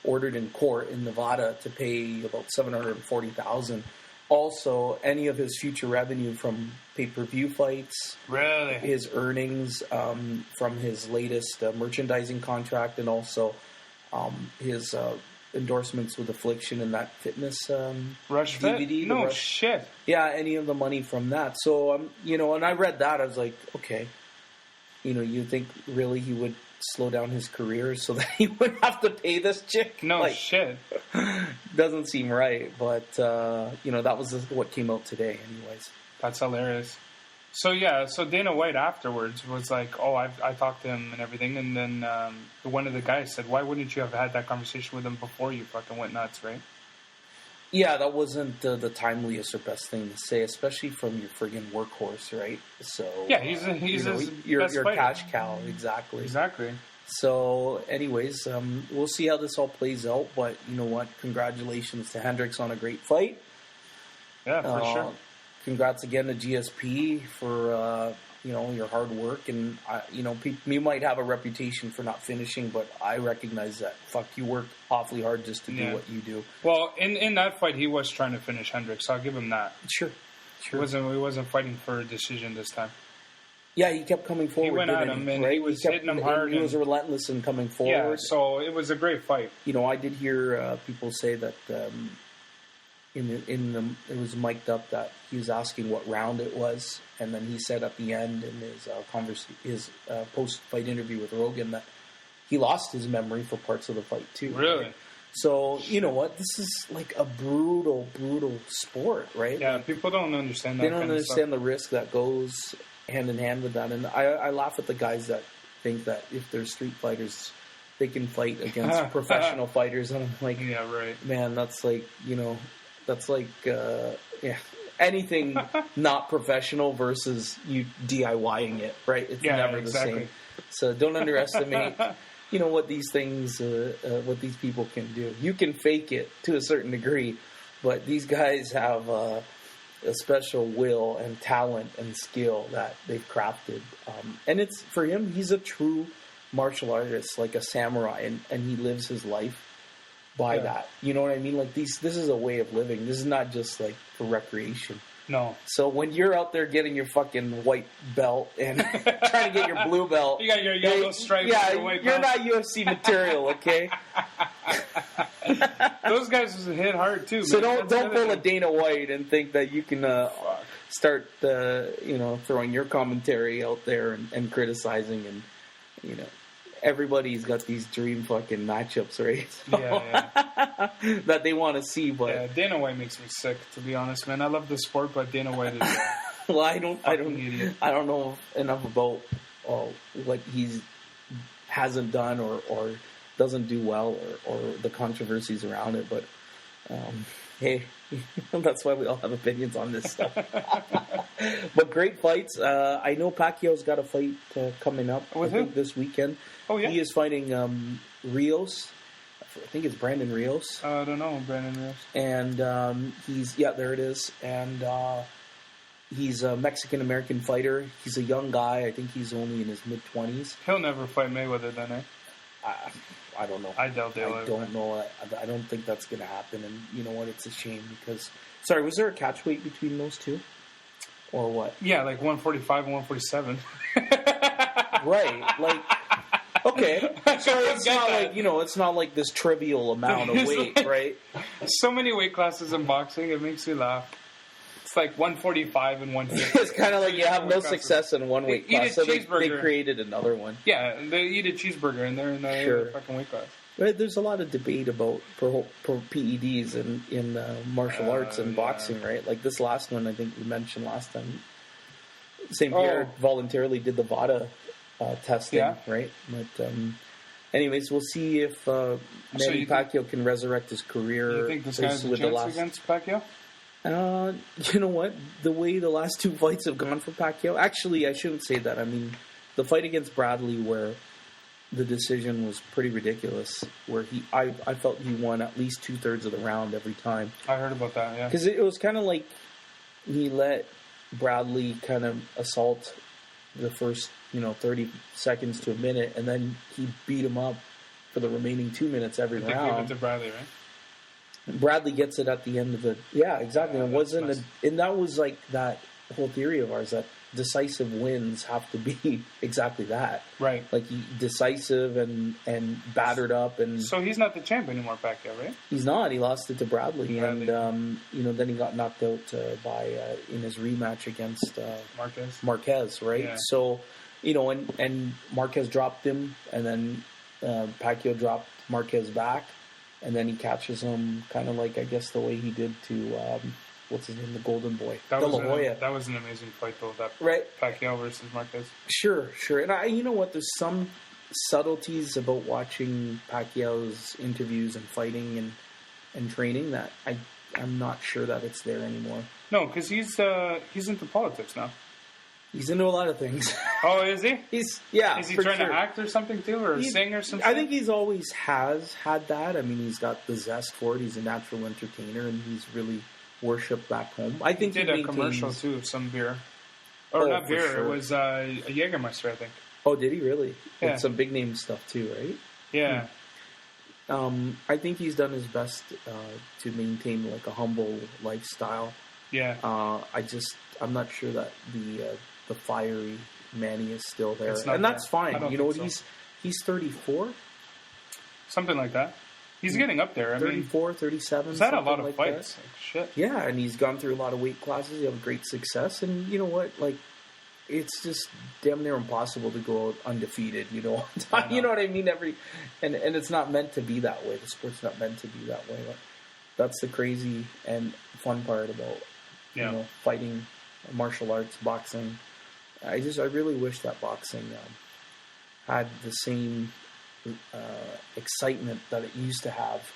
ordered in court in Nevada to pay about $740,000. Also, any of his future revenue from pay-per-view fights, really, his earnings from his latest merchandising contract, and also his endorsements with Affliction and that fitness Rush DVD. Fit? No shit. Yeah, any of the money from that. So, and I read that, I was like, okay, you think really he would slow down his career so that he wouldn't have to pay this chick? No shit. Doesn't seem right, but, that was what came out today anyways. That's hilarious. So, so Dana White afterwards was like, oh, I talked to him and everything, and then one of the guys said, why wouldn't you have had that conversation with him before you fucking went nuts, right? Yeah, that wasn't the timeliest or best thing to say, especially from your friggin' workhorse, right? So yeah, he's your best fighter. Cash cow, exactly. Exactly. So, anyways, we'll see how this all plays out. But you know what? Congratulations to Hendricks on a great fight. Yeah, for sure. Congrats again to GSP for your hard work, and you might have a reputation for not finishing, but I recognize that. Fuck, you work awfully hard just to do what you do. Well, in that fight, he was trying to finish Hendricks, so I'll give him that. Sure. He wasn't fighting for a decision this time. Yeah, he kept coming forward. He went at him, and he was hitting him hard. He was relentless in coming forward. Yeah, so it was a great fight. I did hear people say that it was mic'd up that he was asking what round it was, and then he said at the end in his post-fight interview with Rogan that he lost his memory for parts of the fight too. Really? Right? So you know what? This is like a brutal sport, right? Yeah, people don't understand that. They don't understand the risk that goes hand in hand with that, and I laugh at the guys that think that if they're street fighters, they can fight against professional fighters, and I'm like, yeah, right, man, that's like anything not professional versus you DIYing it, right? It's never the same. So don't underestimate, what these things, what these people can do. You can fake it to a certain degree, but these guys have a special will and talent and skill that they've crafted. And it's, for him, he's a true martial artist, like a samurai, and he lives his life by that. You know what I mean? Like this is a way of living. This is not just like for recreation. No. So when you're out there getting your fucking white belt and trying to get your blue belt, you got your yellow stripe. Yeah, your white you're belt. not UFC material, okay? Those guys hit hard too. So man. don't pull a Dana White and think that you can start throwing your commentary out there and criticizing, and everybody's got these dream fucking matchups, right? So, that they want to see, but yeah, Dana White makes me sick, to be honest, man. I love the sport, but Dana White is well, I don't idiot. I don't know enough about what he hasn't done or doesn't do well, or the controversies around it, but hey, that's why we all have opinions on this stuff. But great fights. I know Pacquiao's got a fight coming up. With I think this weekend. Oh yeah, he is fighting Rios. I think it's Brandon Rios. I don't know Brandon Rios. And there it is. And he's a Mexican American fighter. He's a young guy. I think he's only in his mid-20s. He'll never fight Mayweather, then, eh? I don't know. I doubt they'll. I don't know. I don't think that's going to happen. And you know what? It's a shame because. Sorry, was there a catch weight between those two, or what? Yeah, like 145 and 147. Right. Like. Okay. So it's not like it's not like this trivial amount of weight, right? So many weight classes in boxing, it makes me laugh. It's like 145 and 150. It's kind of like you have no success in one weight class, so they created another one. Yeah, they eat a cheeseburger and they're in the fucking weight class. Right, there's a lot of debate about PEDs in martial arts and boxing, right? Like this last one, I think we mentioned last time. St. Pierre voluntarily did the VADA testing, right? But anyways, we'll see if Manny Pacquiao can resurrect his career. You think this guy has a chance against Pacquiao? You know what? The way the last two fights have gone for Pacquiao... Actually, I shouldn't say that. I mean, the fight against Bradley where the decision was pretty ridiculous, where I felt he won at least 2/3 of the round every time. I heard about that, yeah. Because it was kind of like he let Bradley kind of assault the first, 30 seconds to a minute, and then he beat him up for the remaining 2 minutes every round. They gave it to Bradley, right? Bradley gets it at the end of the... Yeah, exactly. And that was like that whole theory of ours, that decisive wins have to be exactly that. Right. Like, decisive and battered up. And so he's not the champ anymore, Pacquiao, right? He's not. He lost it to Bradley. And, then he got knocked out in his rematch against Marquez, right? Yeah. So, and Marquez dropped him, and then Pacquiao dropped Marquez back. And then he catches him kind of like, I guess, the way he did to, what's his name, the Golden Boy, De La Hoya. That was an amazing fight, though, right? Pacquiao versus Marquez. Sure. And you know what? There's some subtleties about watching Pacquiao's interviews and fighting and training that I'm not sure that it's there anymore. No, because he's into politics now. He's into a lot of things. Oh, is he? Is he trying to act or something too, or sing or something? I think he's always has had that. I mean, he's got the zest for it. He's a natural entertainer, and he's really worshipped back home. I think he did a commercial too of some beer, or not beer. Sure. It was a Jägermeister, I think. Oh, did he really? Yeah. And some big name stuff too, right? Yeah. I think he's done his best to maintain like a humble lifestyle. Yeah. I'm not sure that the fiery Manny is still there, and that's fine. You know what? So. He's 34, something like that. He's getting up there. 34, 37. He's had a lot of fights. Like, shit. Yeah, and he's gone through a lot of weight classes. He had great success, and you know what? Like, it's just damn near impossible to go out undefeated. You know what I mean? And it's not meant to be that way. The sport's not meant to be that way. But that's the crazy and fun part about fighting, martial arts, boxing. I really wish that boxing had the same excitement that it used to have,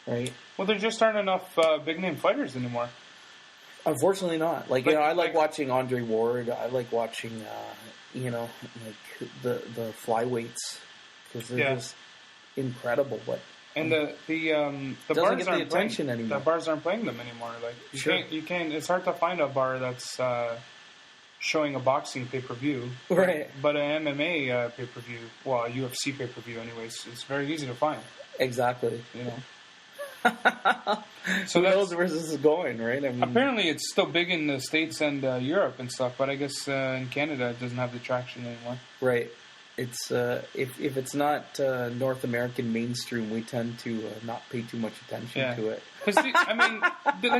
right? Well, there just aren't enough big name fighters anymore. Unfortunately, not. I like watching Andre Ward. I like watching, the flyweights because they're just incredible. But the doesn't bars get the attention anymore. The bars aren't playing them anymore. Like you can't. It's hard to find a bar that's showing a boxing pay-per-view, right? But an MMA pay-per-view, well, a UFC pay-per-view, anyways, it's very easy to find. Exactly. So who knows where this is going, right? I mean, apparently, it's still big in the States and Europe and stuff, but I guess in Canada it doesn't have the traction anymore. Right. It's if it's not North American mainstream, we tend to not pay too much attention to it. Because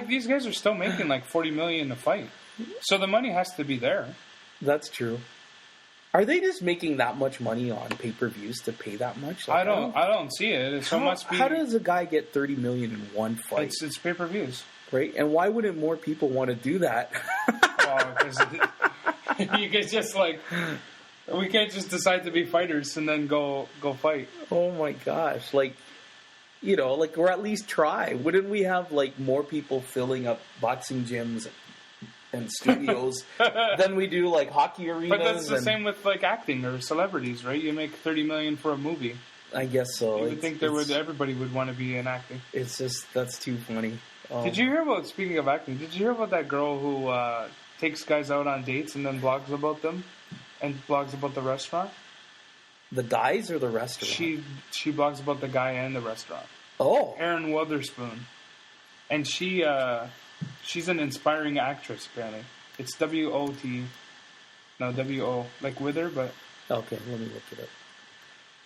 these guys are still making like $40 million a fight. So the money has to be there. That's true. Are they just making that much money on pay-per-views to pay that much? I don't see it. How does a guy get $30 million in one fight? It's pay-per-views, right? And why wouldn't more people want to do that? Well, because you guys just we can't just decide to be fighters and then go fight. Oh my gosh! Or at least try. Wouldn't we have more people filling up boxing gyms and studios than we do hockey arenas? But that's the same with acting or celebrities, right? You make $30 million for a movie. I guess so. You would think everybody would want to be in acting. It's just that's too funny. Did you hear about? Speaking of acting, did you hear about that girl who takes guys out on dates and then blogs about them and blogs about the restaurant? The guys or the restaurant? She blogs about the guy and the restaurant. Oh, Erin Witherspoon, and she's an inspiring actress, apparently. It's W-O-T. No, W-O. Like Wither, but... Okay, let me look it up.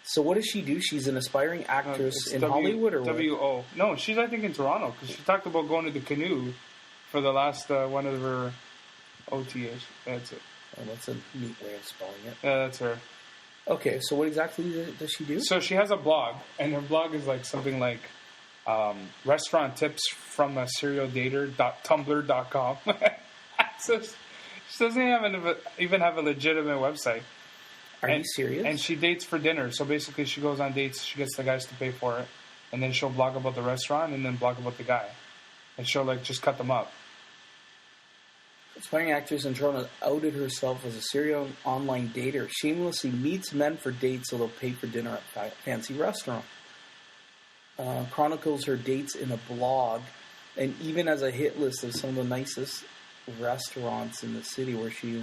So what does she do? She's an aspiring actress in Hollywood, or what? W-O. No, she's, I think, in Toronto, because she talked about going to the Canoe for the last one of her OTAs. That's it. Oh, that's a neat way of spelling it. Yeah, that's her. Okay, so what exactly does she do? So she has a blog, and her blog is something like... restaurant tips from a serial dater.tumblr.com. So she doesn't even have a legitimate website. Are you serious? And she dates for dinner. So basically she goes on dates, she gets the guys to pay for it, and then she'll blog about the restaurant and then blog about the guy. And she'll just cut them up. Aspiring actress in Toronto outed herself as a serial online dater. Shamelessly meets men for dates so they'll pay for dinner at a fancy restaurant. Chronicles her dates in a blog, and even has a hit list of some of the nicest restaurants in the city where she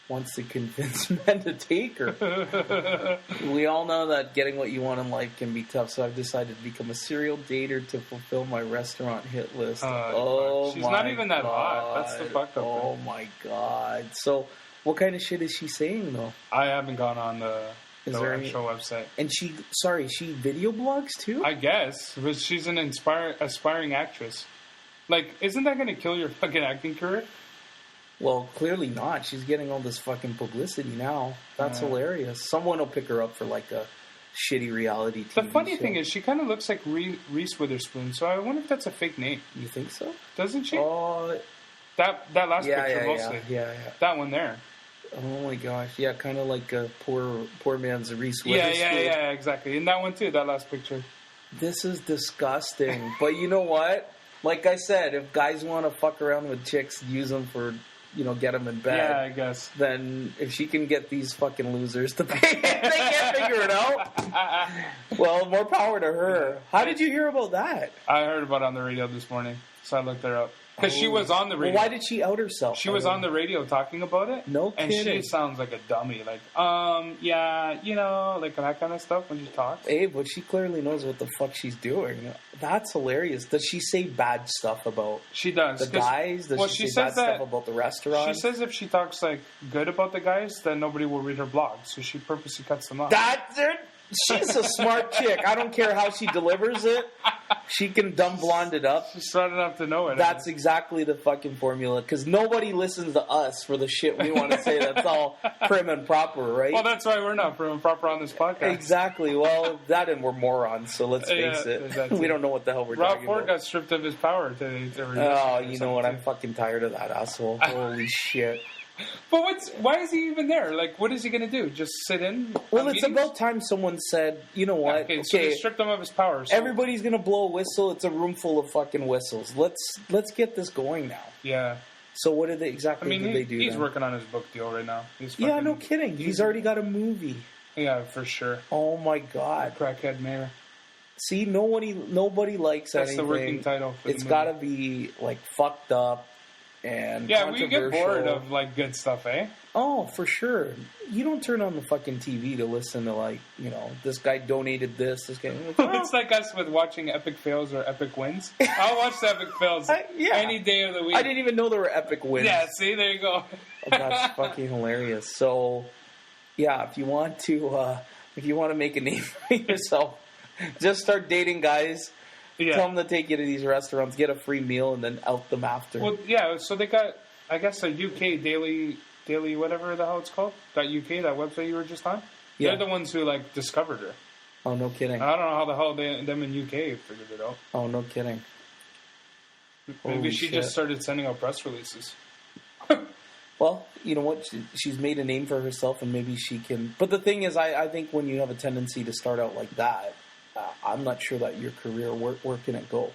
wants to convince men to take her. We all know that getting what you want in life can be tough, so I've decided to become a serial dater to fulfill my restaurant hit list. She's not even that hot. That's the fucked up thing. My God. So, what kind of shit is she saying, though? I haven't gone on the actual website. And she video blogs, too? I guess. But she's an aspiring actress. Like, isn't that going to kill your fucking acting career? Well, clearly not. She's getting all this fucking publicity now. That's hilarious. Someone will pick her up for like a shitty reality TV The funny show. thing is, she kind of looks like Reese Witherspoon, so I wonder if that's a fake name. You think so? Doesn't she? Oh, that last picture mostly. Yeah. That one there. Oh my gosh. Yeah, kind of like a poor man's Reese Witherspoon. Yeah, exactly. And that one too, that last picture. This is disgusting. But you know what? Like I said, if guys want to fuck around with chicks, use them for... get them in bed. Yeah, I guess. Then if she can get these fucking losers to pay, they can't figure it out. Well, more power to her. How did you hear about that? I heard about it on the radio this morning, so I looked her up. Because she was on the radio. Well, why did she out herself? She was on the radio talking about it. No kidding. And she sounds like a dummy. Like, like that kind of stuff when she talks. Hey, but she clearly knows what the fuck she's doing. That's hilarious. Does she say bad stuff about She does. the guys? Does she say bad stuff about the restaurant? She says if she talks, like, good about the guys, then nobody will read her blog. So she purposely cuts them off. That's it. She's a smart chick. I don't care how she delivers it. She can dumb blonde it up. She's smart enough to know it. That's exactly the fucking formula. Because nobody listens to us for the shit we want to say. That's all prim and proper, right? Well, that's why we're not prim and proper on this podcast. Exactly. Well, that and we're morons, so let's face it. Exactly. We don't know what the hell we're talking about. Rob Ford got stripped of his power today. Oh, you know what? I'm fucking tired of that asshole. Holy shit. But why is he even there? Like, what is he going to do? Just sit in? Well, it's about time someone said, you know what? Okay, so they stripped him of his power. So. Everybody's going to blow a whistle. It's a room full of fucking whistles. Let's get this going now. Yeah. So what did they do? He's working on his book deal right now. Yeah, no kidding. He's already got a movie. Yeah, for sure. Oh my God. Crackhead Mayor. See, nobody likes anything. That's the working title. It's got to be like fucked up. And we get bored of like good stuff, eh? Oh, for sure. You don't turn on the fucking TV to listen to like, this guy donated this guy. It's like us with watching epic fails or epic wins. I'll watch the epic fails any day of the week. I didn't even know there were epic wins. Yeah, see, there you go. That's fucking hilarious. So, yeah, if you want to make a name for yourself, just start dating guys. Yeah. Tell them to take you to these restaurants, get a free meal, and then out them after. Well, yeah, so they got, I guess, a UK daily whatever the hell it's called. .uk, that website you were just on. Yeah. They're the ones who, like, discovered her. Oh, no kidding. I don't know how the hell them in UK figured it out. Oh, no kidding. Maybe she just started sending out press releases. Well, you know what? She's made a name for herself, and maybe she can... But the thing is, I think when you have a tendency to start out like that, I'm not sure that your career, where can it go?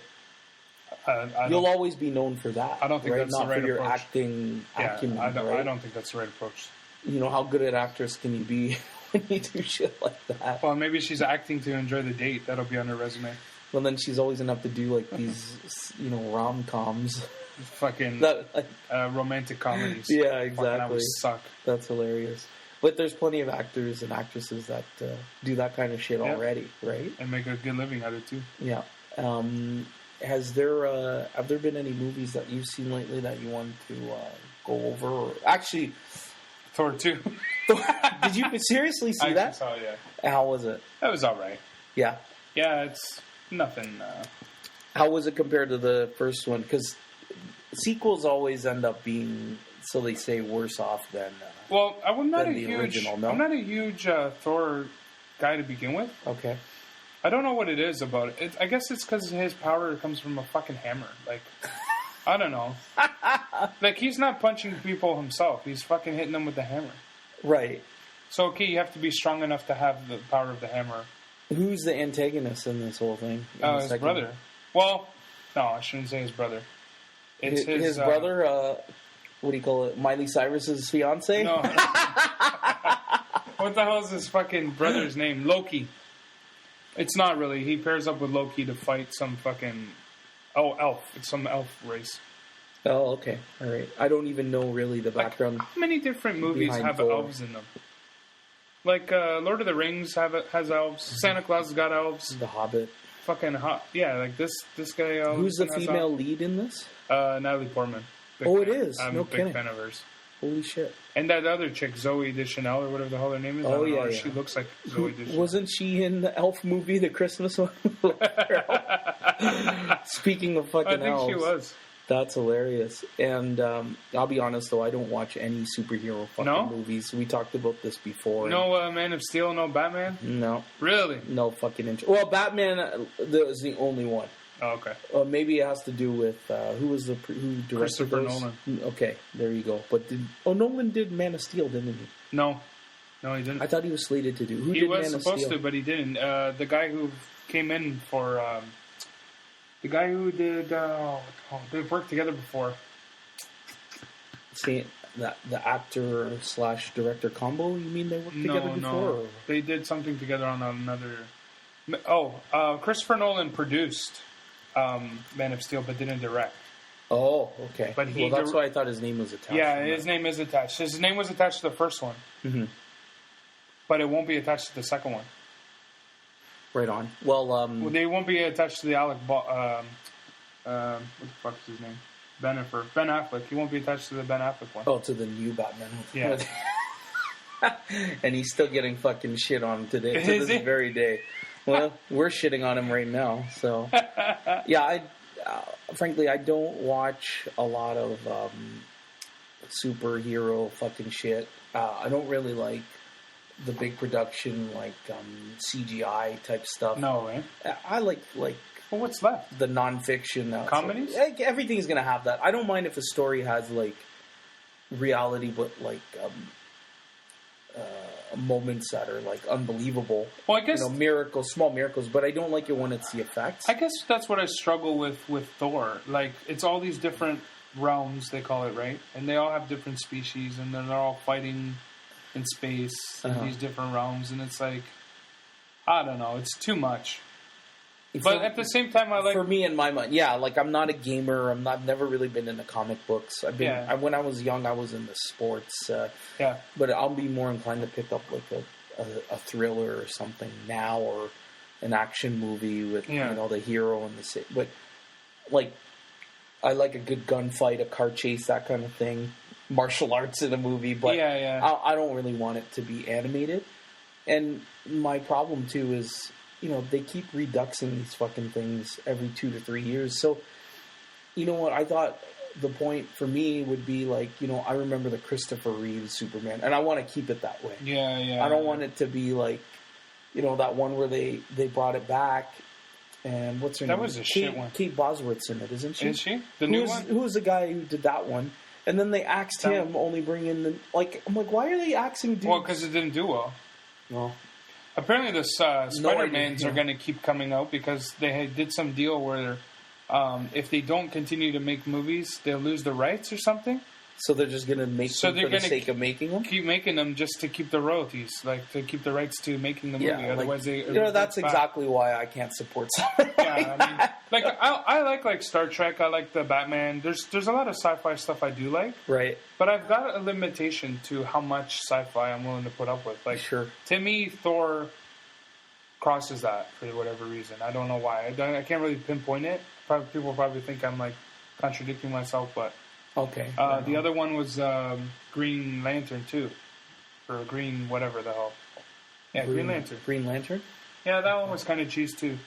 You'll always be known for that. I don't think that's not the right for your approach. acting acumen, I don't think that's the right approach. How good an actress can you be when you do shit like that? Well, maybe she's acting to enjoy the date. That'll be on her resume. Well, then she's always going to have to do like these, rom-coms. Fucking romantic comedies. Yeah, exactly. That would suck. That's hilarious. But there's plenty of actors and actresses that do that kind of shit already, right? And make a good living at it too. Yeah. Have there been any movies that you've seen lately that you want to go over? Or, actually, Thor 2. Did you seriously see that? I saw it, yeah. How was it? That was all right. Yeah. Yeah, it's nothing. How was it compared to the first one? Because sequels always end up being, so they say, worse off than. Well, I'm not a huge Thor guy to begin with. Okay. I don't know what it is about it. I guess it's because his power comes from a fucking hammer. Like, I don't know. Like, he's not punching people himself. He's fucking hitting them with the hammer. Right. So, okay, you have to be strong enough to have the power of the hammer. Who's the antagonist in this whole thing? His brother. Well, no, I shouldn't say his brother. It's his brother. what do you call it? Miley Cyrus's fiance? No. What the hell is his fucking brother's name? Loki. It's not really. He pairs up with Loki to fight some fucking... Oh, elf. It's some elf race. Oh, okay. All right. I don't even know really the background. How many different movies have Thor. elves in them? Like, Lord of the Rings has elves. Santa Claus has got elves. The Hobbit. Fucking hot. Yeah, like this guy... Who's the female lead in this? Natalie Portman. It is? I'm No a big kidding. fan of hers. Holy shit. And that other chick, Zoe Deschanel, or whatever the hell her name is. Oh, yeah, yeah. She looks like Zoe Deschanel. Wasn't she in the Elf movie, the Christmas one? Speaking of fucking elves. I think she was. That's hilarious. And I'll be honest, though, I don't watch any superhero fucking movies. We talked about this before. No Man of Steel, no Batman? No. Really? No fucking interest. Well, Batman is the only one. Oh, okay. Maybe it has to do with who directed Christopher those? Nolan. Okay, there you go. But Nolan did Man of Steel, didn't he? No, he didn't. I thought he was slated to do. Who he did was Man of supposed Steel? to, but he didn't. The guy who came in for the guy who did they've worked together before. See, the actor / director combo. You mean they worked together before? No, they did something together on another. Christopher Nolan produced Man of Steel, but didn't direct. Oh, okay. But that's why I thought his name was attached. Yeah, his name is attached. His name was attached to the first one. Mm-hmm. But it won't be attached to the second one. Right on. Well, they won't be attached to the what the fuck is his name? Ben Affleck. He won't be attached to the Ben Affleck one. Oh, to the new Batman one. Yeah. And he's still getting fucking shit on today, to this very day. Well, we're shitting on him right now, so... Yeah, frankly, I don't watch a lot of superhero fucking shit. I don't really like the big production, like CGI type stuff. No, eh? I like well, what's left? The nonfiction. Comedies? Everything's going to have that. I don't mind if a story has, like, reality, but, like... moments that are like unbelievable. Well, I guess small miracles, but I don't like it when it's the effects. I guess that's what I struggle with Thor. Like, it's all these different realms, they call it, right? And they all have different species, and then they're all fighting in space in these different realms, and it's like, I don't know, it's too much. But at the same time, I like... For me, in my mind, yeah, like, I'm not a gamer. I've never really been into comic books. When I was young, I was into sports. But I'll be more inclined to pick up, like, a thriller or something now, or an action movie with, the hero and the... But, like, I like a good gunfight, a car chase, that kind of thing. Martial arts in a movie, but I don't really want it to be animated. And my problem, too, is... they keep reduxing these fucking things every 2 to 3 years. So, you know what? I thought the point for me would be like, I remember the Christopher Reeve Superman, and I want to keep it that way. Yeah. I don't want it to be like, that one where they brought it back. And what's her name? That was a shit one. Kate Bosworth's in it, isn't she? Is she? The new one? Who was the guy who did that one? And then they axed him, only bring in the... Like, I'm like, why are they axing dudes? Well, because it didn't do well. No. Apparently, the Spider-Mans are going to keep coming out because they did some deal where if they don't continue to make movies, they'll lose the rights or something. So they're just going to make them for the sake of making them? Keep making them just to keep the royalties, like to keep the rights to making the movie. Yeah, otherwise, that's exactly why I can't support something I like Star Trek. I like the Batman. There's a lot of sci-fi stuff I do like. Right. But I've got a limitation to how much sci-fi I'm willing to put up with. Like, sure. To me, Thor crosses that for whatever reason. I don't know why. I can't really pinpoint it. People probably think I'm like contradicting myself, but okay. The other one was Green Lantern too, or Green whatever the hell. Yeah, Green Lantern. Green Lantern. Yeah, that one was kind of cheese too.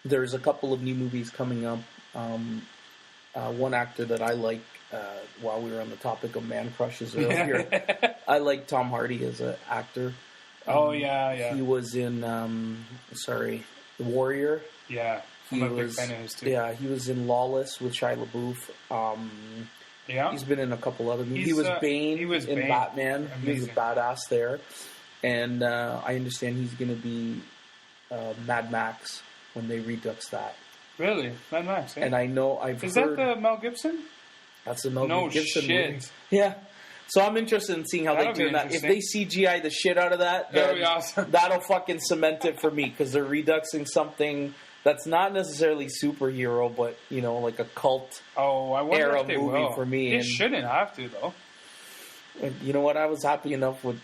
There's a couple of new movies coming up. One actor that I like, while we were on the topic of man crushes earlier, I like Tom Hardy as an actor. Yeah. He was in, The Warrior. Yeah, I'm a big fan of his too. Yeah, he was in Lawless with Shia LaBeouf. He's been in a couple other movies. He was Bane in Batman. Amazing. He was badass there. And I understand he's going to be Mad Max when they redux that. Really? Mad Max, eh? And I know I've heard... Is that the Mel Gibson? That's the Mel No Gibson shit. movie. Yeah. So I'm interested in seeing how That'll they turn that. If they CGI the shit out of that, That'll then be awesome. that'll fucking cement it for me, because they're reduxing something that's not necessarily superhero, but, you know, like a cult I wonder era if they movie will. for me. They And shouldn't have to, though. you know what? I was happy enough with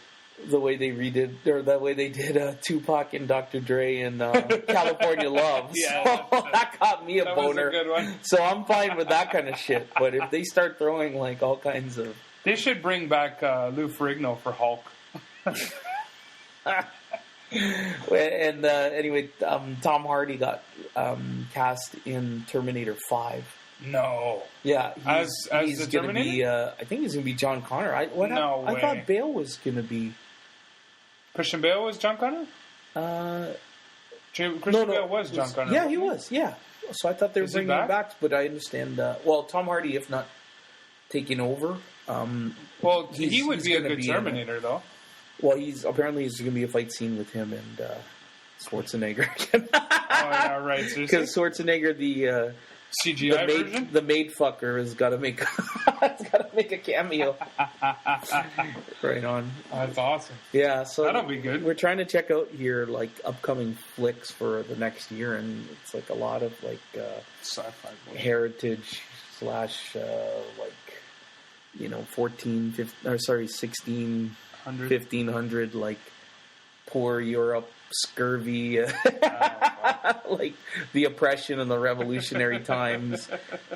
the way they the way they did Tupac and Dr. Dre and California Love. Yeah, So that got me a that boner. was a good one. So I'm fine with that kind of shit. But if they start throwing like all kinds of... They should bring back Lou Ferrigno for Hulk. And anyway, Tom Hardy got cast in Terminator 5. No. Yeah, As he's the going to be. Terminator? I think he's going to be John Connor. I way. thought Bale was going to be. Christian Bale was John Connor? Christian Bale was John Connor. Yeah, he was. Yeah. So I thought they were bringing him back, but I understand. Well, Tom Hardy, if not taking over. Well, he would be a good Terminator, though. Well, he's going to be a fight scene with him and Schwarzenegger. Yeah, right. Because Schwarzenegger, the CGI version, the maid fucker, has got to make a cameo. Right on. That's awesome. Yeah, so that'll be good. We're trying to check out here like upcoming flicks for the next year, and it's like a lot of like sci-fi heritage / like 14, 15, or sorry, 16. 1500, like poor Europe, scurvy, like the oppression and the revolutionary times.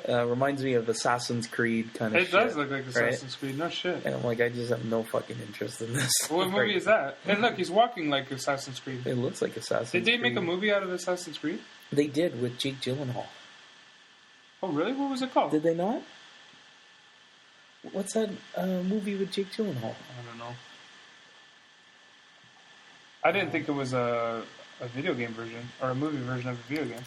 Reminds me of Assassin's Creed kind of shit. It does look like Assassin's Creed, no shit. And I'm like, I just have no fucking interest in this. What movie is that? And look, he's walking like Assassin's Creed. It looks like Assassin's Creed. Did they make a movie out of Assassin's Creed? They did, with Jake Gyllenhaal. Oh, really? What was it called? Did they not? What's that movie with Jake Gyllenhaal? I don't know. I didn't think it was a video game version or a movie version of a video game.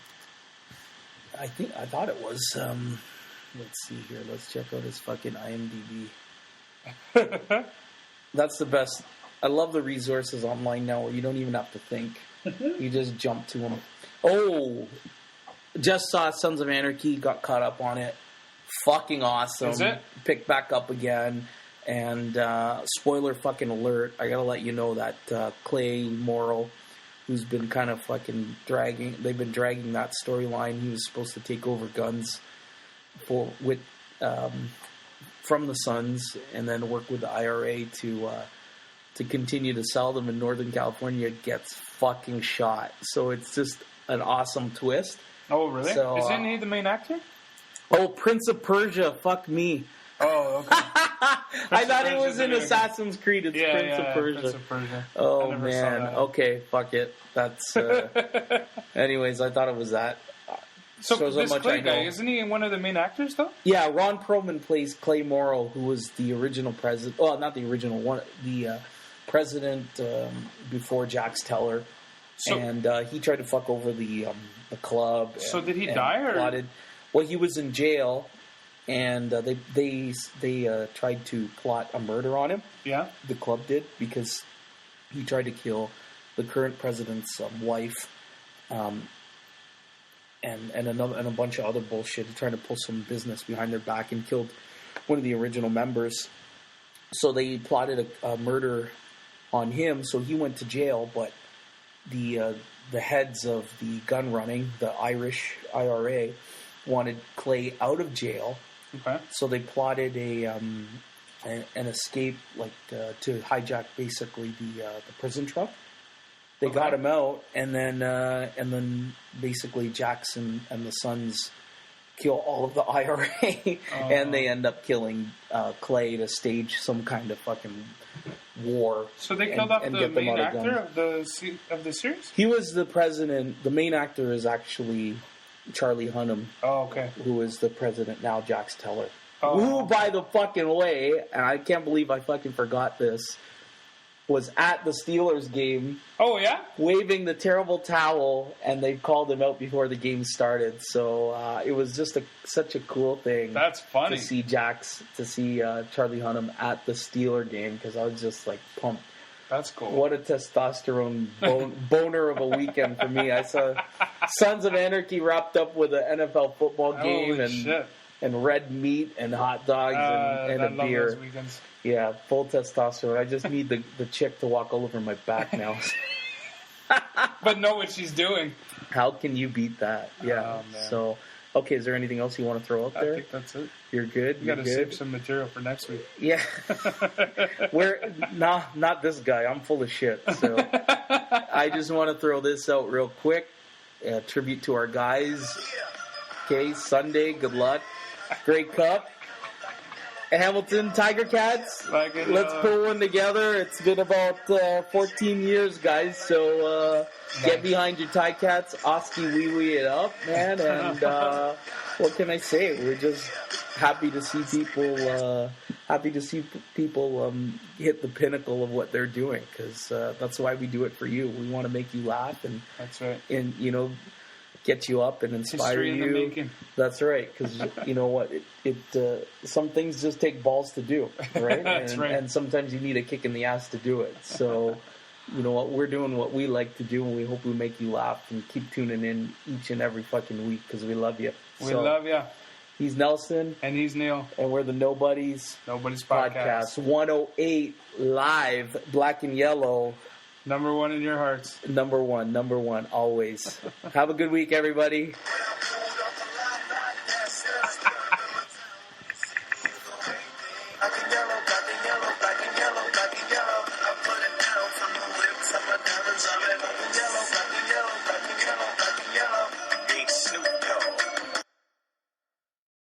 I thought it was. Let's see here. Let's check out his fucking IMDb. That's the best. I love the resources online now where you don't even have to think. You just jump to them. Oh, just saw Sons of Anarchy. Got caught up on it. Fucking awesome. Is it? Picked back up again. And spoiler fucking alert, I gotta let you know that Clay Morrow, who's been kind of fucking they've been dragging that storyline. He was supposed to take over guns from the Suns and then work with the IRA to continue to sell them in Northern California, gets fucking shot. So it's just an awesome twist. Oh, really? So, isn't he the main actor? Oh, Prince of Persia, fuck me. Oh, okay. I thought it was in Assassin's Creed. It's Prince of Persia. Prince of Persia. Oh, man. Okay, fuck it. That's... anyways, I thought it was that. So this Clay guy, isn't he one of the main actors, though? Yeah, Ron Perlman plays Clay Morrow, who was the original president... Well, not the original one. The president before Jax Teller. So, and he tried to fuck over the club. So did he die, or...? Plotted. Well, he was in jail... And they tried to plot a murder on him. Yeah, the club did, because he tried to kill the current president's wife, and a bunch of other bullshit. He tried to pull some business behind their back and killed one of the original members. So they plotted a murder on him. So he went to jail, but the heads of the gun running, the Irish IRA, wanted Clay out of jail. Okay. So they plotted an escape, like to hijack basically the prison truck. They got him out, and then basically Jackson and the Sons kill all of the IRA, and they end up killing Clay to stage some kind of fucking war. So they killed off the main actor of the series? He was the president. The main actor is actually Charlie Hunnam. Oh, okay. Who is the president now, Jax Teller. Who, by the fucking way, and I can't believe I fucking forgot this, was at the Steelers game. Oh, yeah? Waving the terrible towel, and they called him out before the game started. So it was just such a cool thing. That's funny. To see Charlie Hunnam at the Steeler game, because I was just like pumped. That's cool. What a testosterone boner of a weekend for me. I saw Sons of Anarchy wrapped up with an NFL football game. Holy shit. and red meat and hot dogs and a beer. Those weekends. Yeah, full testosterone. I just need the chick to walk all over my back now. But know what she's doing. How can you beat that? Yeah. So, okay, is there anything else you want to throw out there? I think that's it. You're good? You got to save some material for next week. Yeah. Not this guy. I'm full of shit. So I just want to throw this out real quick. Tribute to our guys. Okay, Sunday, good luck. Great Cup. Hamilton Tiger Cats. Let's pull one together. It's been about 14 years, guys. So get behind your Tiger Cats. Oski wee it up, man. And what can I say? We're just happy to see people. Hit the pinnacle of what they're doing, because that's why we do it for you. We want to make you laugh, and that's right. And get you up and inspire you. In the making. That's right, because you know what? Some things just take balls to do, right? That's right. And sometimes you need a kick in the ass to do it. So, you know what? We're doing what we like to do, and we hope we make you laugh, and keep tuning in each and every fucking week, because we love you. We love you. He's Nelson. And he's Neil. And we're the Nobodies Podcast. 108 live, black and yellow. Number one in your hearts. Number one, always. Have a good week, everybody.